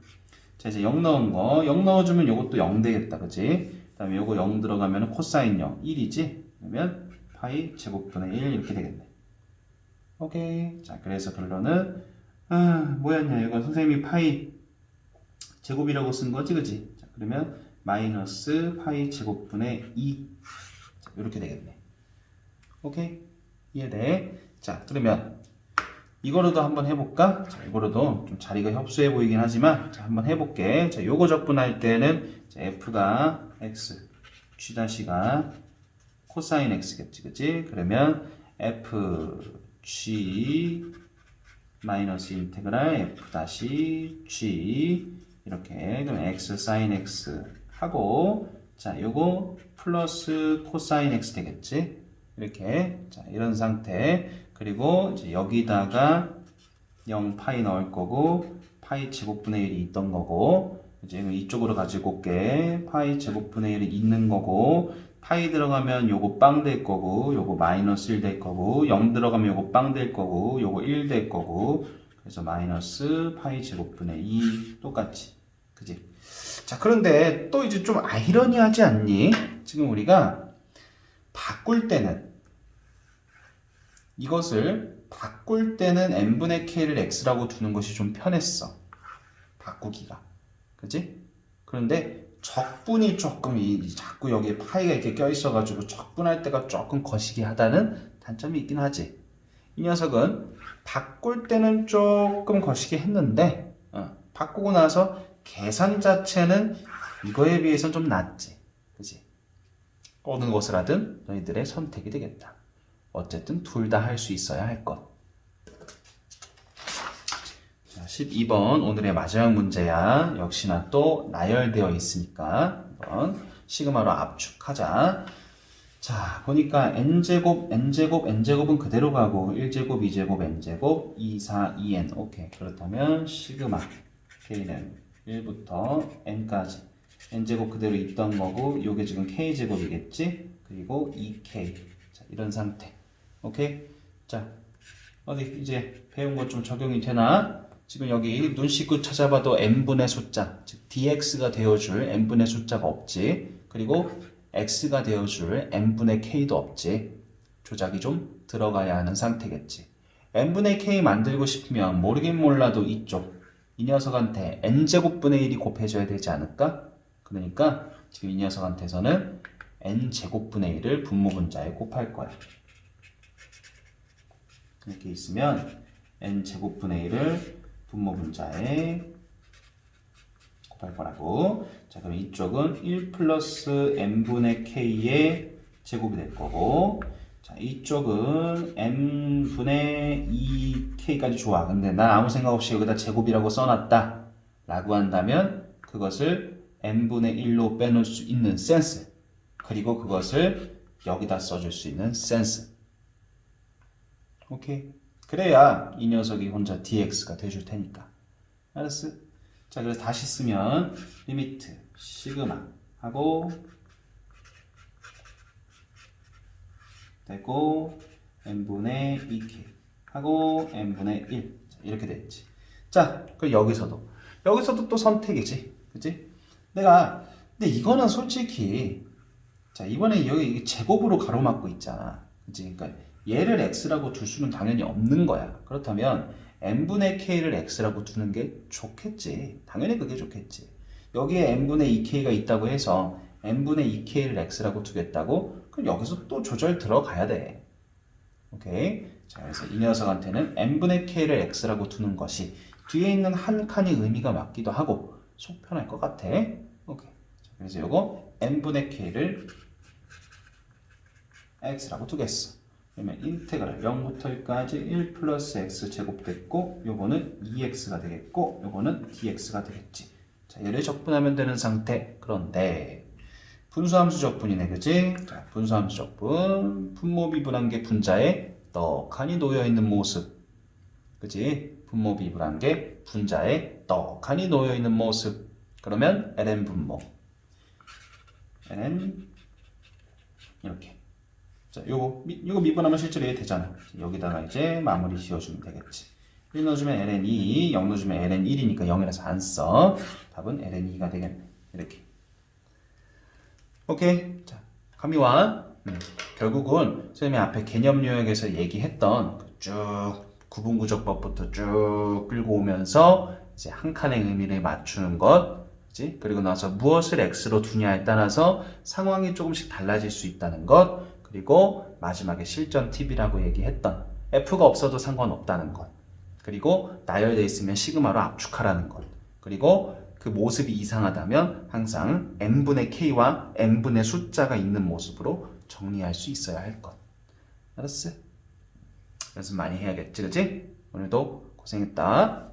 자, 이제 0 넣은 거 0 넣어주면 요것도 0 되겠다. 그치? 그 다음에 요거 0 들어가면 코사인 0 1이지? 그러면 파이 제곱분의 1 이렇게 되겠네. 오케이. 자, 그래서 결론은 뭐였냐? 이거 선생님이 파이 제곱이라고 쓴 거지, 그치? 자, 그러면 마이너스 파이 제곱분의 2 자, 이렇게 되겠네. 오케이? 이해돼? 자, 그러면 이거로도 한번 해볼까? 자, 이거로도 좀 자리가 협소해 보이긴 하지만 자, 한번 해볼게. 자, 요거 적분할 때는 자, f가 x, g-가 코사인 x겠지, 그치? 그러면 f, g 마이너스 인테그랄 f 다시 g 이렇게 그럼 x 사인 x 하고 자, 요거 플러스 코사인 x 되겠지? 이렇게 자, 이런 상태. 그리고 이제 여기다가 0 파이 넣을 거고 파이 제곱분의 1이 있던 거고 이제 이쪽으로 가지고 올게. 파이 제곱분의 1이 있는 거고 파이 들어가면 요거 빵 될 거고 요거 마이너스 1 될 거고 0 들어가면 요거 빵 될 거고 요거 1 될 거고 그래서 마이너스 파이 제곱분의 2 똑같지. 그지? 자, 그런데 또 이제 좀 아이러니하지 않니? 지금 우리가 바꿀 때는 이것을 바꿀 때는 n분의 k를 x라고 두는 것이 좀 편했어. 바꾸기가. 그지? 그런데 적분이 조금 자꾸 여기에 파이가 이렇게 껴있어가지고 적분할 때가 조금 거시기 하다는 단점이 있긴 하지. 이 녀석은 바꿀 때는 조금 거시기 했는데 바꾸고 나서 계산 자체는 이거에 비해서는 좀 낫지. 그지? 어느 것을 하든 너희들의 선택이 되겠다. 어쨌든 둘 다 할 수 있어야 할 것. 자, 12번 오늘의 마지막 문제야. 역시나 또 나열되어 있으니까 한번 시그마로 압축하자. 자, 보니까 n제곱은 그대로 가고 1제곱, 2제곱, n제곱, 2, 4, 2n. 오케이. 그렇다면 시그마 k는 1부터 n까지 n제곱 그대로 있던 거고 요게 지금 k제곱이겠지? 그리고 2k. 자, 이런 상태. 오케이? 자, 어디 이제 배운 것 좀 적용이 되나? 지금 여기 눈 씻고 찾아봐도 n분의 숫자, 즉 dx가 되어줄 n분의 숫자가 없지. 그리고 x가 되어줄 n분의 k도 없지. 조작이 좀 들어가야 하는 상태겠지. n분의 k 만들고 싶으면 모르긴 몰라도 이쪽 이 녀석한테 n제곱분의 1이 곱해져야 되지 않을까? 그러니까 지금 이 녀석한테서는 n제곱분의 1을 분모분자에 곱할 거야. 이렇게 있으면 n제곱분의 1을 분모분자에 곱할 거라고. 자, 그럼 이쪽은 1 플러스 n분의 k의 제곱이 될 거고 자, 이쪽은 n분의 2k까지 좋아. 근데 난 아무 생각 없이 여기다 제곱이라고 써놨다 라고 한다면 그것을 n분의 1로 빼놓을 수 있는 센스 그리고 그것을 여기다 써줄 수 있는 센스. 오케이. 그래야 이 녀석이 혼자 dx가 돼줄 테니까. 알았어? 자, 그래서 다시 쓰면 리미트 시그마 하고 되고 n분의 2k 하고 n분의 1 이렇게 됐지. 자, 그럼 여기서도 또 선택이지. 그치? 근데 이거는 솔직히 자, 이번에 여기 제곱으로 가로막고 있잖아. 그치? 그러니까 얘를 x라고 둘 수는 당연히 없는 거야. 그렇다면 n분의 k를 x라고 두는 게 좋겠지. 당연히 그게 좋겠지. 여기에 n분의 2k가 있다고 해서 n분의 2k를 x라고 두겠다고? 그럼 여기서 또 조절 들어가야 돼. 오케이? 자, 그래서 이 녀석한테는 n분의 k를 x라고 두는 것이 뒤에 있는 한 칸이 의미가 맞기도 하고 속 편할 것 같아. 오케이. 자, 그래서 요거 n분의 k를 x라고 두겠어. 그러면 인테그랄 0부터 1까지 1 플러스 x 제곱 됐고 요거는 2x가 되겠고 요거는 dx가 되겠지. 자, 얘를 적분하면 되는 상태. 그런데 분수함수 적분이네, 그지? 자, 분수함수 적분 분모비분한계 분자에 떡하니 놓여있는 모습, 그지? 분모비분한계 분자에 떡하니 놓여있는 모습. 그러면 ln 분모 ln 이렇게. 자, 요거 미분하면 실제로 얘 되잖아. 여기다가 이제 마무리 지어주면 되겠지. 1 넣어주면 ln 2, 0 넣어주면 ln 1이니까 0이라서 안 써. 답은 ln 2가 되겠네. 이렇게. 오케이. 자, 감이 와. 결국은 선생님이 앞에 개념 요약에서 얘기했던 쭉 구분구조법부터 쭉 끌고 오면서 이제 한 칸의 의미를 맞추는 것, 그치? 그리고 나서 무엇을 x로 두냐에 따라서 상황이 조금씩 달라질 수 있다는 것, 그리고 마지막에 실전 팁이라고 얘기했던 f가 없어도 상관없다는 것, 그리고 나열되어 있으면 시그마로 압축하라는 것, 그리고 그 모습이 이상하다면 항상 n분의 k와 n분의 숫자가 있는 모습으로 정리할 수 있어야 할 것. 알았어? 연습 많이 해야겠지, 그치? 오늘도 고생했다.